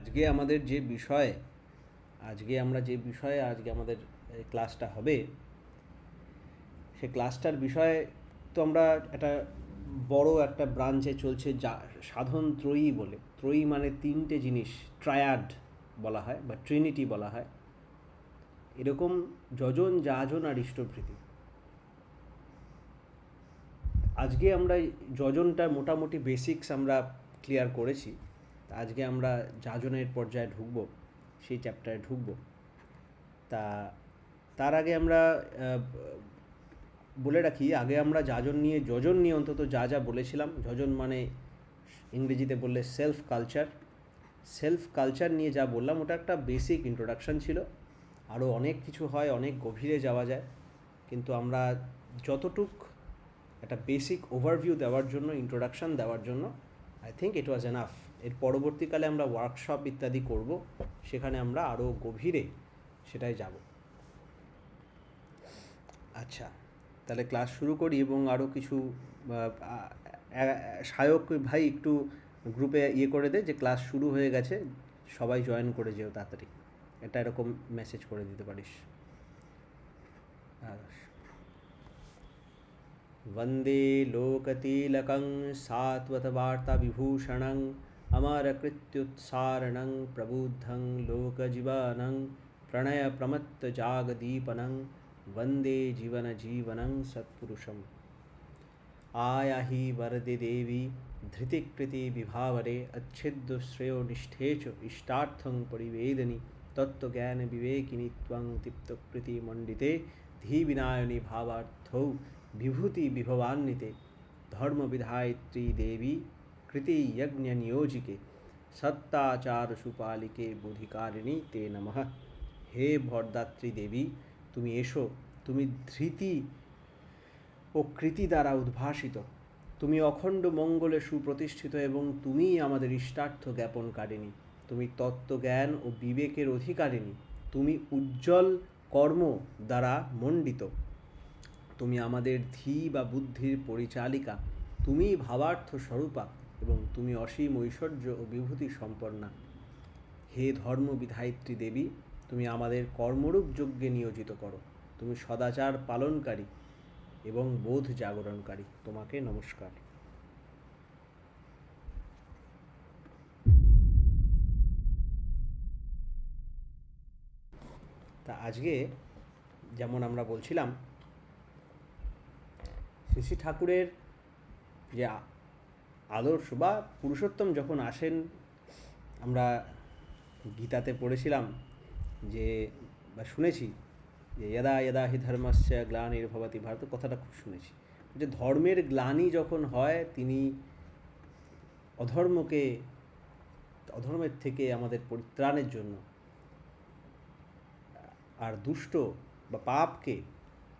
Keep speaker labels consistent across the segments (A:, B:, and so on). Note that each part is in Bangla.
A: আজকে আমাদের যে বিষয় আজকে আমাদের ক্লাসটা হবে, সে ক্লাসটার বিষয় তো আমরা একটা বড় একটা ব্রাঞ্চে চলছে যা সাধন ত্রয়ী বলে। ত্রয়ী মানে তিনটে জিনিস, ট্রায়াড বলা হয় বা ট্রিনিটি বলা হয়। এরকম যজন যাজন আর ইষ্টভৃতি। আজকে আমরা যজনটা মোটামুটি বেসিক্স আমরা ক্লিয়ার করেছি। আজকে আমরা যাজনের পর্যায়ে ঢুকবো, সেই চ্যাপ্টারে ঢুকবো। তা তার আগে আমরা বলে রাখি, আগে আমরা যজন নিয়ে অন্তত যা যা বলেছিলাম। যজন মানে ইংরেজিতে বললে সেলফ কালচার নিয়ে যা বললাম ওটা একটা বেসিক ইন্ট্রোডাকশান ছিল। আরও অনেক কিছু হয়, অনেক গভীরে যাওয়া যায়, কিন্তু আমরা যতটুক একটা বেসিক ওভারভিউ দেওয়ার জন্য, ইন্ট্রোডাকশান দেওয়ার জন্য I think it was enough. এর পরবর্তীকালে আমরা ওয়ার্কশপ ইত্যাদি করব, সেখানে আমরা আরও গভীরে সেটাই যাব। আচ্ছা, তাহলে ক্লাস শুরু করি। এবং আরও কিছু সায়ক ভাই একটু গ্রুপে করে দে যে ক্লাস শুরু হয়ে গেছে, সবাই জয়েন করে যেও তাড়াতাড়ি। এটা এরকম মেসেজ করে দিতে পারিস। वन्दे लोकतिलकं सात्वतवार्ताविभूषणं अमरकृत्युत्सारणं प्रबुद्धं लोकजीवनं प्रणयप्रमत्तजागदीपनं वन्दे जीवनजीवनं सत्पुरुषम्। आयाहि वरदे देवी धृतिकृतिविभावरे अच्छिद्यश्रेयोनिष्ठे च इष्टार्थं परिवेदिनि तत्त्वज्ञानविवेकिनि त्वं दीप्तकृतिमण्डिते धीविनायनि भावार्थौ विभूति विभवान्विते धर्मविधायित्री देवी कृति यज्ञ नियोजिके सत्ताचार सुपालिके बुधिकारिणी ते नमः। हे भरदात्री देवी, তুমি এসো, তুমি ধৃতি ও কৃতি দ্বারা উদ্ভাসিত, তুমি অখণ্ড মঙ্গলে সুপ্রতিষ্ঠিত এবং তুমিই আমাদের ইষ্টার্থ জ্ঞাপনকারিণী। তুমি তত্ত্বজ্ঞান ও বিবেকের অধিকারিণী, তুমি উজ্জ্বল কর্ম দ্বারা মণ্ডিত, তুমি আমাদের ধী বা বুদ্ধির পরিচালিকা, তুমিই ভাবার্থ স্বরূপা এবং তুমি অসীম ঐশ্বর্য ও বিভূতি সম্পন্না। হে ধর্মবিধায়িত্রী দেবী, তুমি আমাদের কর্মরূপ যজ্ঞে নিয়োজিত করো, তুমি সদাচার পালনকারী এবং বোধ জাগরণকারী। তোমাকে নমস্কার। তা আজকে যেমন আমরা বলছিলাম, শ্রী শ্রী ঠাকুরের যে আদর্শ বা পুরুষোত্তম যখন আসেন, আমরা গীতাতে পড়েছিলাম যে বা শুনেছি যে যদা যদা হি ধর্মস্য গ্লানির্ভবতি ভারত, কথাটা খুব শুনেছি যে ধর্মের গ্লানি যখন হয়, তিনি অধর্মের থেকে আমাদের পরিত্রাণের জন্য আর দুষ্ট বা পাপকে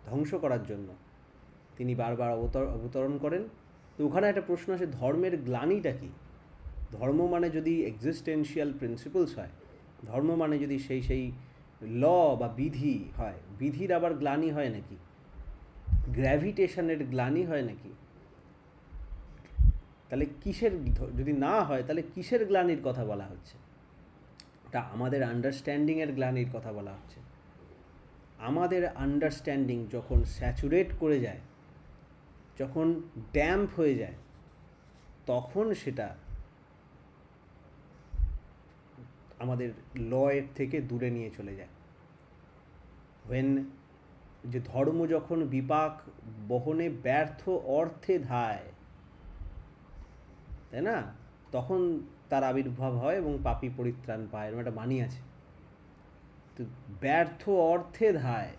A: ধ্বংস করার জন্য তিনি বারবার অবতরণ করেন। তো ওখানে একটা প্রশ্ন আসে, ধর্মের গ্লানিটা কী? ধর্ম মানে যদি এক্সিস্টেন্সিয়াল প্রিন্সিপলস হয়, ধর্ম মানে যদি সেই ল বা বিধি হয়, বিধির আবার গ্লানি হয় নাকি? গ্র্যাভিটেশনের গ্লানি হয় নাকি? তাহলে কিসের, যদি না হয় তাহলে কিসের গ্লানির কথা বলা হচ্ছে? এটা আমাদের আন্ডারস্ট্যান্ডিংয়ের গ্লানির কথা বলা হচ্ছে। আমাদের আন্ডারস্ট্যান্ডিং যখন স্যাচুরেট করে যায়, যখন ড্যাম্প হয়ে যায়, তখন সেটা আমাদের লয়ের থেকে দূরে নিয়ে চলে যায়। যে ধর্ম যখন বিপাক বহনে ব্যর্থ অর্থে ধায়, তাই না, তখন তার আবির্ভাব হয় এবং পাপী পরিত্রাণ পায়, এরকম একটা বাণী আছে। তো ব্যর্থ অর্থে ধায়,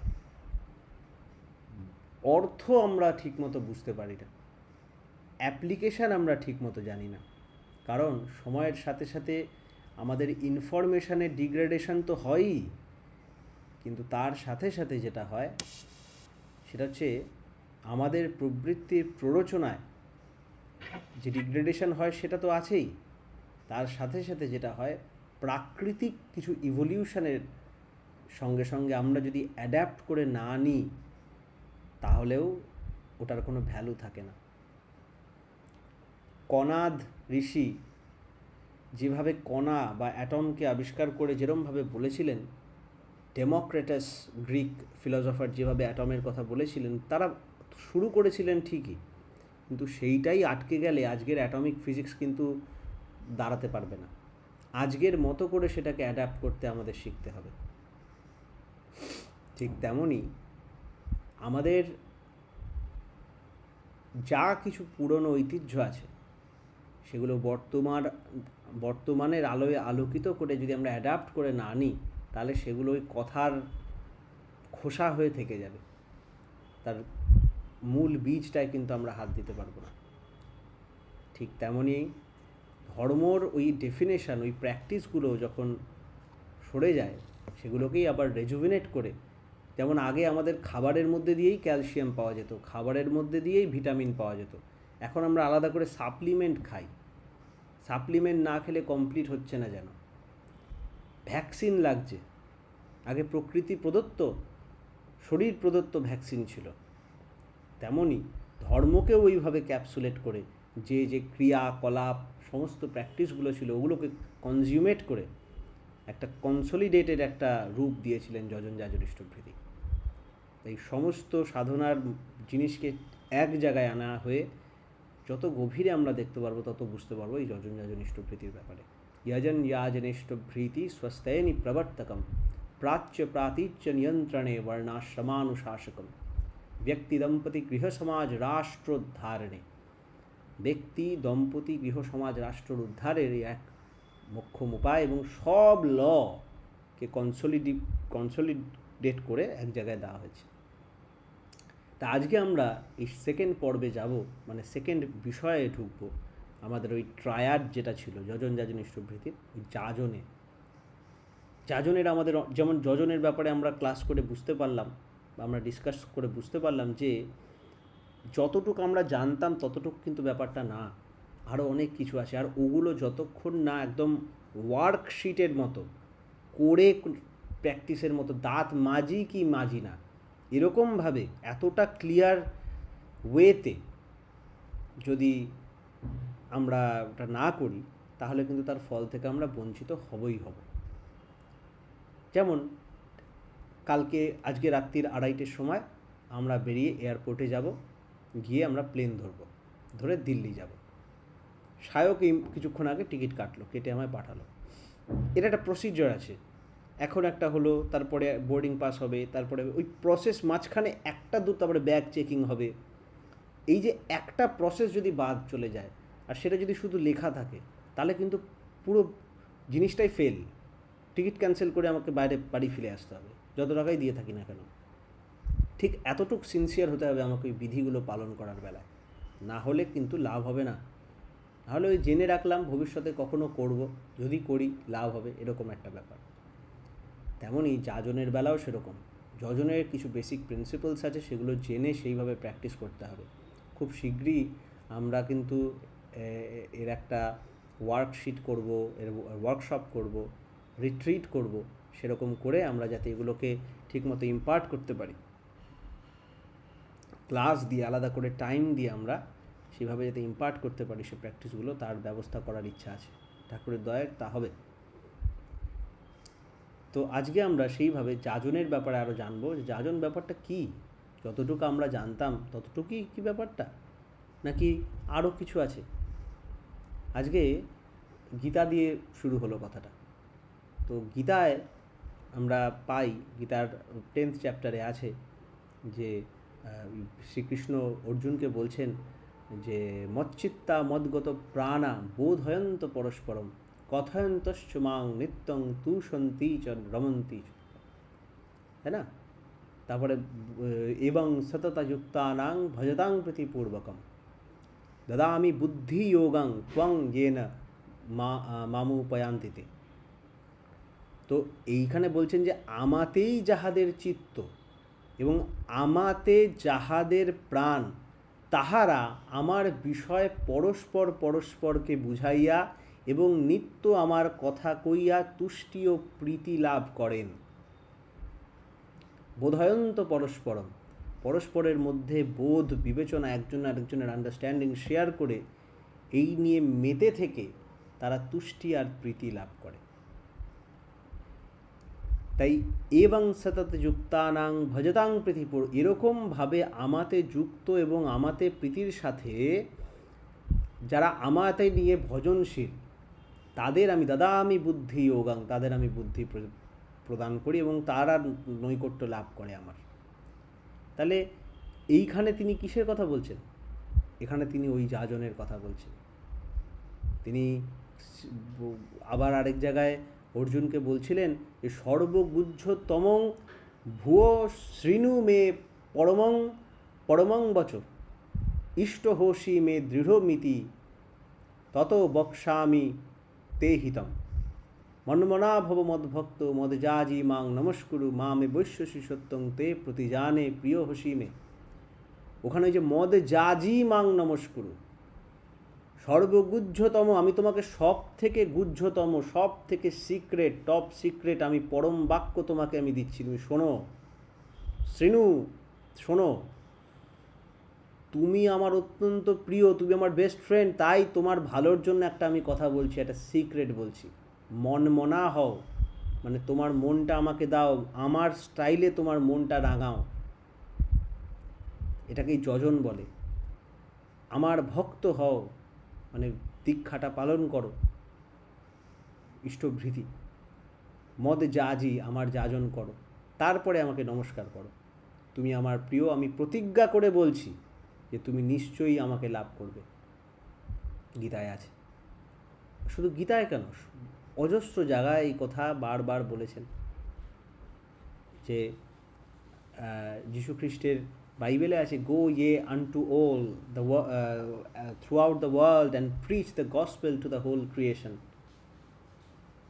A: অর্থ আমরা ঠিকমতো বুঝতে পারি না, অ্যাপ্লিকেশান আমরা ঠিকমতো জানি না। কারণ সময়ের সাথে সাথে আমাদের ইনফরমেশানের ডিগ্রেডেশন তো হয়ই, কিন্তু তার সাথে সাথে যেটা হয় সেটা হচ্ছে আমাদের প্রবৃত্তির প্ররোচনায় যে ডিগ্রেডেশন হয় সেটা তো আছেই, তার সাথে সাথে যেটা হয় প্রাকৃতিক কিছু ইভলিউশনের সঙ্গে সঙ্গে আমরা যদি অ্যাডাপ্ট করে না নিই, তাহলেও ওটার কোনো ভ্যালু থাকে না। কনাদ ঋষি যেভাবে কণা বা অ্যাটমকে আবিষ্কার করে যেরমভাবে বলেছিলেন, ডেমোক্রেটাস গ্রিক ফিলসফার যেভাবে অ্যাটমের কথা বলেছিলেন, তারা শুরু করেছিলেন ঠিকই, কিন্তু সেইটাই আটকে গেলে আজকের অ্যাটমিক ফিজিক্স কিন্তু দাঁড়াতে পারবে না। আজকের মতো করে সেটাকে অ্যাডাপ্ট করতে আমাদের শিখতে হবে। ঠিক তেমনই আমাদের যা কিছু পুরনো ঐতিহ্য আছে সেগুলো বর্তমানের আলোয় আলোকিত করে যদি আমরা অ্যাডাপ্ট করে না নিই, তাহলে সেগুলো ওই কথার খোসা হয়ে থেকে যাবে, তার মূল বীজটায় কিন্তু আমরা হাত দিতে পারবো না। ঠিক তেমনই ধর্মর ওই ডেফিনেশান, ওই প্র্যাকটিসগুলো যখন সরে যায়, সেগুলোকেই আবার রেজুভিনেট করে, যেমন আগে আমাদের খাবারের মধ্যে দিয়েই ক্যালসিয়াম পাওয়া যেত, খাবারের মধ্যে দিয়েই ভিটামিন পাওয়া যেত, এখন আমরা আলাদা করে সাপ্লিমেন্ট খাই। সাপ্লিমেন্ট না খেলে কমপ্লিট হচ্ছে না যেন। ভ্যাকসিন লাগছে, আগে প্রকৃতি প্রদত্ত, শরীর প্রদত্ত ভ্যাকসিন ছিল। তেমনই ধর্মকেও ওইভাবে ক্যাপসুলেট করে যে যে ক্রিয়াকলাপ সমস্ত প্র্যাকটিসগুলো ছিল, ওগুলোকে কনজিউমেট করে একটা কনসলিডেটেড একটা রূপ দিয়েছিলেন যজন যাজন ইষ্টভৃতি। এই সমস্ত সাধনার জিনিসকে এক জায়গায় আনা হয়ে যত গভীরে আমরা দেখতে পারবো, তত বুঝতে পারবো এই যজন যাজন ইষ্টভৃতির ব্যাপারে। যজন याजनिष्टभृति स्वस्तेनि प्रवर्तकम प्राच्य प्रातीच्य नियंत्रणे वर्णाश्रमानुशासकम व्यक्ति दंपति गृह समाज राष्ट्रोद्धारणे। ব্যক্তি দম্পতি গৃহ সমাজ রাষ্ট্রের উদ্ধারের এক মোক্ষম উপায়, এবং সব লকে কনসলিডেট করে এক জায়গায় দেওয়া হয়েছে। তা আজকে আমরা এই সেকেন্ড পর্বে যাব, মানে সেকেন্ড বিষয়ে ঢুকবো, আমাদের ওই ট্রায়াড যেটা ছিল যজন যাজন ইষ্টভৃতির, ওই যাজনের আমাদের যেমন যজনের ব্যাপারে আমরা ক্লাস করে বুঝতে পারলাম, বা আমরা ডিসকাস করে বুঝতে পারলাম যে যতটুকু আমরা জানতাম ততটুকু কিন্তু ব্যাপারটা না, আরও অনেক কিছু আছে। আর ওগুলো যতক্ষণ না একদম ওয়ার্কশিটের মতো করে, প্র্যাকটিসের মতো দাঁত মাজি কি মাজি না এরকমভাবে এতটা ক্লিয়ার ওয়েতে যদি আমরা ওটা না করি, তাহলে কিন্তু তার ফল থেকে আমরা বঞ্চিত হবই হব। যেমন আজকে রাত্রির 2:30টার সময় আমরা বেরিয়ে এয়ারপোর্টে যাব, গিয়ে আমরা প্লেন ধরে দিল্লি যাব। সায়ক কিছুক্ষণ আগে টিকিট কেটে আমায় পাঠালো। এটা একটা প্রসিজার আছে। এখন একটা হলো, তারপরে বোর্ডিং পাস হবে, তারপরে ওই প্রসেস মাঝখানে একটা তারপরে ব্যাগ চেকিং হবে। এই যে একটা প্রসেস যদি বাদ চলে যায়, আর সেটা যদি শুধু লেখা থাকে, তাহলে কিন্তু পুরো জিনিসটাই ফেল। টিকিট ক্যান্সেল করে আমাকে বাড়ি ফিরে আসতে হবে, যত টাকাই দিয়ে থাকি না কেন। ঠিক এতটুকু সিনসিয়ার হতে হবে আমাকে ওই বিধিগুলো পালন করার বেলায়, না হলে কিন্তু লাভ হবে না। নাহলে ওই জেনে রাখলাম, ভবিষ্যতে কখনো করব, যদি করি লাভ হবে, এরকম একটা ব্যাপার। তেমনই যাজনের বেলাও সেরকম। যজনের কিছু বেসিক প্রিন্সিপালস আছে, সেগুলো জেনে সেইভাবে প্র্যাকটিস করতে হবে। খুব শীঘ্রই আমরা কিন্তু এর একটা ওয়ার্কশিট করব, এর ওয়ার্কশপ করব, রিট্রিট করব, সেরকম করে আমরা যাতে এগুলোকে ঠিকমতো ইম্পার্ট করতে পারি, ক্লাস দিয়ে আলাদা করে টাইম দিয়ে আমরা সেভাবে যাতে ইম্পার্ট করতে পারি সে প্র্যাকটিসগুলো, তার ব্যবস্থা করার ইচ্ছা আছে। ঠাকুরের দয়ায় তা হবে। তো আজকে আমরা সেইভাবে যাজনের ব্যাপারে আরও জানবো, যে যাজন ব্যাপারটা কী। যতটুকু আমরা জানতাম ততটুকুই কি ব্যাপারটা, নাকি আরও কিছু আছে। আজকে গীতা দিয়ে শুরু হলো কথাটা। তো গীতায় আমরা পাই, গীতার 10th চ্যাপ্টারে আছে যে শ্রীকৃষ্ণ অর্জুনকে বলছেন যে মচ্চিত্তা মদ্গত প্রাণা বোধয়ন্ত পরস্পরম কথয়ন্তশ্চ মাং নিত্যং তুষন্তি চ রমন্তি, তাই না? তারপরে এবং সততযুক্তানাং ভজতাং প্রীতিপূর্বকম দদামি বুদ্ধি যোগাং ত্বং येन মামুপয়ান্তিতে। তো এইখানে বলছেন যে আমাতেই যাহাদের চিত্ত এবং আমাতে যাহাদের প্রাণ, তাহারা আমার বিষয় পরস্পরকে বুঝাইয়া এবং নিত্য আমার কথা কইয়া তুষ্টি ও প্রীতি লাভ করেন। বোধয়ন্ত পরস্পরের মধ্যে বোধ বিবেচনা, একজন আরেকজনের আন্ডারস্ট্যান্ডিং শেয়ার করে এই নিয়ে মেতে থেকে তারা তুষ্টি আর প্রীতি লাভ করে। তাই এবং সতত যুক্তানাং ভজতাং প্রীতিপুর, এরকমভাবে আমাতে যুক্ত এবং আমাতে প্রীতির সাথে যারা আমাতে নিয়ে ভজনশীল তাদের আমি দাদামি বুদ্ধি যোগাং, তাদের আমি বুদ্ধি প্রদান করি এবং তারা নৈকট্য লাভ করে আমার। তাহলে এইখানে তিনি কিসের কথা বলছেন? এখানে তিনি ওই যাজনের কথা বলছেন। তিনি আবার আরেক জায়গায় অর্জুনকে বলছিলেন যে সর্বগুহ্যতমং ভুয়ো শৃণু মে পরমং পরমং বচ ইষ্টহোষি মে দৃঢ়মিতি তত বক্সামি তে হিতম মন্মনা ভব মদ্ভক্ত মদজাজি মাং নমস্কুরু মা মে বৈশ্যসী সত্যং তে প্রতিজানে প্রিয় হসি মে। ওখানে ওই যে মদ জাজি মাং নমস্কুরু, সর্বগুহ্যতম, আমি তোমাকে সব থেকে গুহ্যতম, সব থেকে সিক্রেট, টপ সিক্রেট আমি পরম বাক্য তোমাকে আমি দিচ্ছি, তুমি শোনো, শৃণু, শোনো, তুমি আমার অত্যন্ত প্রিয়, তুমি আমার বেস্ট ফ্রেন্ড, তাই তোমার ভালোর জন্য একটা আমি কথা বলছি, একটা সিক্রেট বলছি। মনমনা হও, মানে তোমার মনটা আমাকে দাও, আমার স্টাইলে তোমার মনটা রাঙাও, এটাকেই যজন বলে। আমার ভক্ত হও, মানে দীক্ষাটা পালন করো, ইষ্টভৃতি। মদ জাজি, আমার যাজন করো, তারপরে আমাকে নমস্কার করো, তুমি আমার প্রিয়, আমি প্রতিজ্ঞা করে বলছি যে তুমি নিশ্চয়ই আমাকে লাভ করবে। গীতায় আছে। শুধু গীতায় কেন, অজস্র জায়গায় এই কথা বারবার বলেছেন যে যীশুখ্রিস্টের বাইবেলে আছে, go ye unto all the throughout the world and preach the gospel to the whole creation.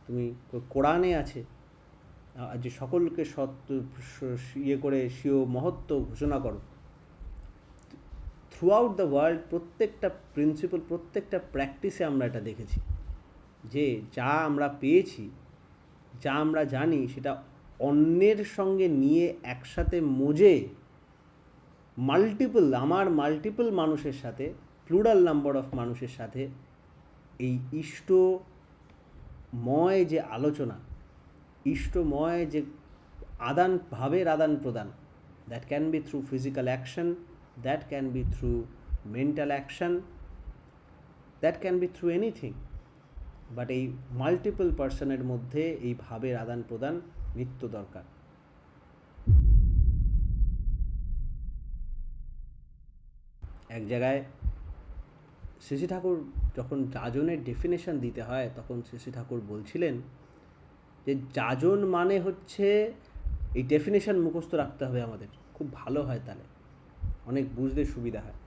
A: তুমি কোরআনে আছে যে সকলকে ইয়ে করে স্বীয় মহত্ব ঘোষণা করো। থ্রু আউট দ্য ওয়ার্ল্ড প্রত্যেকটা প্রিন্সিপাল, প্রত্যেকটা প্র্যাকটিসে আমরা এটা দেখেছি যে যা আমরা পেয়েছি, যা আমরা জানি, সেটা অন্যের সঙ্গে নিয়ে একসাথে মজে মাল্টিপল মানুষের সাথে, প্লুরাল নাম্বার অফ মানুষের সাথে এই ইষ্টময় যে আলোচনা, ইষ্টময় যে ভাবের আদান প্রদান, that can be through physical action, that can be through mental action, that can be through anything, but এই মাল্টিপল পার্সনের মধ্যে এই ভাবের আদান প্রদান নিত্য দরকার। এক জায়গায় শ্রী ঠাকুর যখন যাজনের ডেফিনেশন দিতে হয়, তখন শ্রী ঠাকুর বলছিলেন যে যাজন মানে হচ্ছে, এই ডেফিনেশন মুখস্থ রাখতে হবে আমাদের, খুব ভালো হয়, তাহলে অনেক বুঝতে সুবিধা হয়।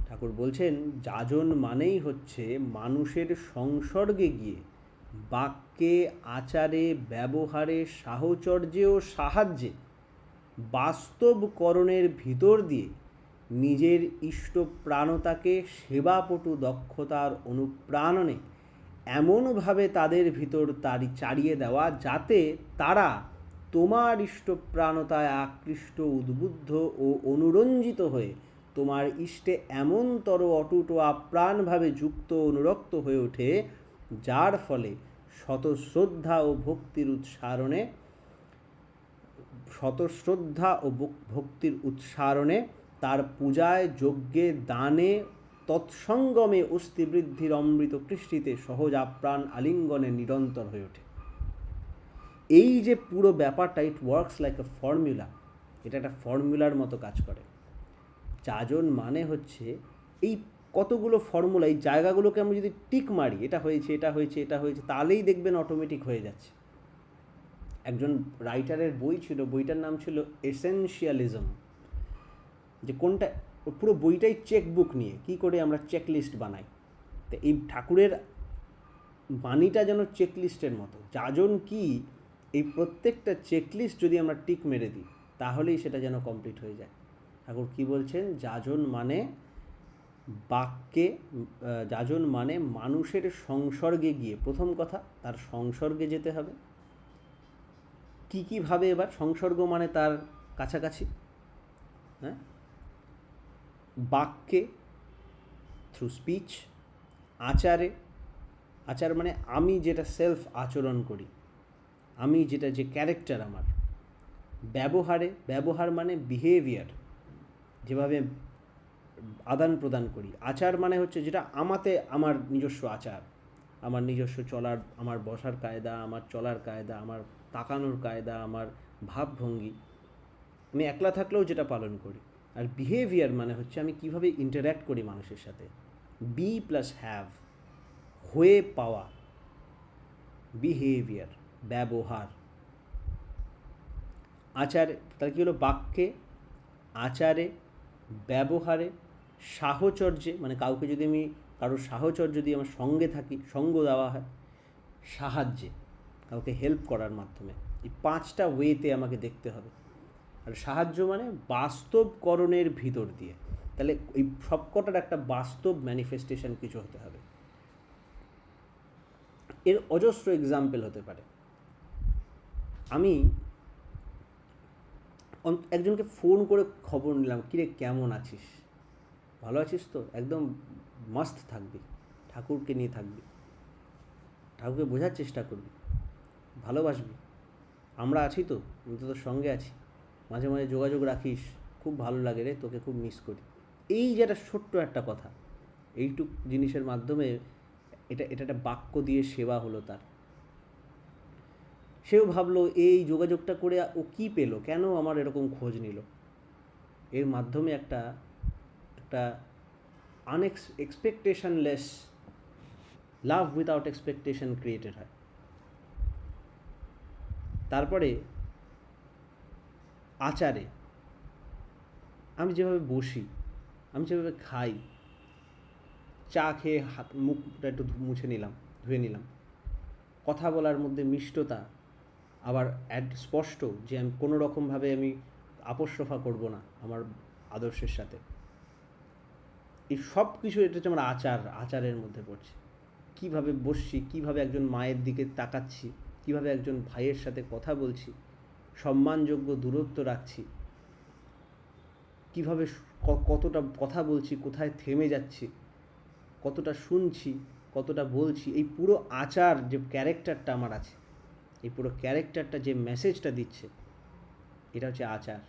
A: ঠাকুর বলছেন যাজন মানেই হচ্ছে মানুষের সংসর্গে গিয়ে বাক্যে, আচারে, ব্যবহারে, সাহচর্যে ও সাহায্যে বাস্তবকরণের ভিতর দিয়ে নিজের ইষ্টপ্রাণতাকে সেবাপটু দক্ষতার অনুপ্রাণনে এমনভাবে তাদের ভিতর চাড়িয়ে দেওয়া যাতে তারা তোমার ইষ্টপ্রাণতায় আকৃষ্ট, উদ্বুদ্ধ ও অনুরঞ্জিত হয়ে তোমার ইষ্টে এমনতর অটুট ও আপ্রাণভাবে যুক্ত, অনুরক্ত হয়ে ওঠে, যার ফলে শতশ্রদ্ধা ও ভক্তির উৎসারণে তার পূজায়, যজ্ঞে, দানে, তৎসঙ্গমে অস্থিবৃদ্ধির অমৃত কৃষ্টিতে সহজ আপ্রাণ আলিঙ্গনে নিরন্তর হয়ে ওঠে। এই যে পুরো ব্যাপারটা, it works like a formula, এটা একটা ফর্মুলার মতো কাজ করে। যাজন মানে হচ্ছে এই কতগুলো ফর্মুলা, এই জায়গাগুলোকে আমরা যদি টিক মারি, এটা হয়েছে, এটা হয়েছে, এটা হয়েছে, তাহলেই দেখবেন অটোমেটিক হয়ে যাচ্ছে। একজন রাইটারের বই ছিল, বইটার নাম ছিল এসেনশিয়ালিজম, যে কোনটা, পুরো বইটাই চেকবুক নিয়ে কী করে আমরা চেকলিস্ট বানাই। তো এই ঠাকুরের বাণীটা যেন চেকলিস্টের মতো। যাজন কি, এই প্রত্যেকটা চেকলিস্ট যদি আমরা টিক মেরে দিই, তাহলেই সেটা যেন কমপ্লিট হয়ে যায়। ঠাকুর কি বলছেন, যাজন মানে বাক্যে, যাজন মানে মানুষের সংসর্গে গিয়ে, প্রথম কথা তার সংসর্গে যেতে হবে। কীভাবে এবার সংসর্গ মানে তার কাছাকাছি, হ্যাঁ, বাক্যে থ্রু স্পিচ, আচারে আচার মানে আমি যেটা সেলফ আচরণ করি, আমি যেটা যে ক্যারেক্টার আমার। ব্যবহার মানে বিহেভিয়ার, যেভাবে আদান প্রদান করি। আচার মানে হচ্ছে যেটা আমার নিজস্ব আচার, আমার নিজস্ব চলার, আমার বসার কায়দা, আমার চলার কায়দা, আমার তাকানোর কায়দা, আমার ভাবভঙ্গি, আমি একলা থাকলেও যেটা পালন করি। আর বিহেভিয়ার মানে হচ্ছে আমি কিভাবে ইন্টারঅ্যাক্ট করি মানুষের সাথে। বি প্লাস হ্যাভ, হয়ে পাওয়া, বিহেভিয়ার, ব্যবহার। আচার তার কী হলো? বাক্যে, আচারে, ব্যবহারে, সাহচর্যে, মানে কাউকে যদি আমি কারোর সাহচর্য দিয়ে আমার সঙ্গে থাকি, সঙ্গ দেওয়া হয়, সাহায্যে, কাউকে হেল্প করার মাধ্যমে। এই 5টা ওয়েতে আমাকে দেখতে হবে। আর সাহায্য মানে বাস্তবকরণের ভিতর দিয়ে। তাহলে এই সবকটার একটা বাস্তব ম্যানিফেস্টেশন কিছু হতে হবে। এর অজস্র এক্সাম্পল হতে পারে। আমি একজনকে ফোন করে খবর নিলাম, কিরে কেমন আছিস, ভালো আছিস তো? একদম মস্ত থাকবি, ঠাকুরকে নিয়ে থাকবি, ঠাকুরকে বোঝার চেষ্টা করবি, ভালোবাসবি, আমরা আছি তো, আমি তো তোর সঙ্গে আছি, মাঝে মাঝে যোগাযোগ রাখিস, খুব ভালো লাগে রে, তোকে খুব মিস করি। এই যে একটা ছোট্ট একটা কথা, এইটুক জিনিসের মাধ্যমে এটা একটা বাক্য দিয়ে সেবা হলো তার। সেও ভাবলো এই যোগাযোগটা করে ও কী পেলো, কেন আমার এরকম খোঁজ নিল। এর মাধ্যমে একটা একটা এক্সপেকটেশনলেস লাভ উইথাউট এক্সপেকটেশন ক্রিয়েটেড হয়। তারপরে আচারে, আমি যেভাবে বসি, আমি যেভাবে খাই, চা খেয়ে হাত মুখটা একটু মুছে নিলাম, ধুয়ে নিলাম, কথা বলার মধ্যে মিষ্টতা, আবার স্পষ্ট যে আমি কোনো রকমভাবে আমি আপোষরফা করব না আমার আদর্শের সাথে। এই সব কিছু এটা হচ্ছে আমার আচারের মধ্যে পড়ছে। কীভাবে বসছি, কীভাবে একজন মায়ের দিকে তাকাচ্ছি, কীভাবে একজন ভাইয়ের সাথে কথা বলছি, সম্মানযোগ্য দূরত্ব রাখছি, কীভাবে কতটা কথা বলছি, কোথায় থেমে যাচ্ছি, কতটা শুনছি, কতটা বলছি। এই পুরো আচার যে ক্যারেক্টারটা আমার আছে, এই পুরো ক্যারেক্টারটা যে মেসেজটা দিচ্ছে, এটা হচ্ছে আচার।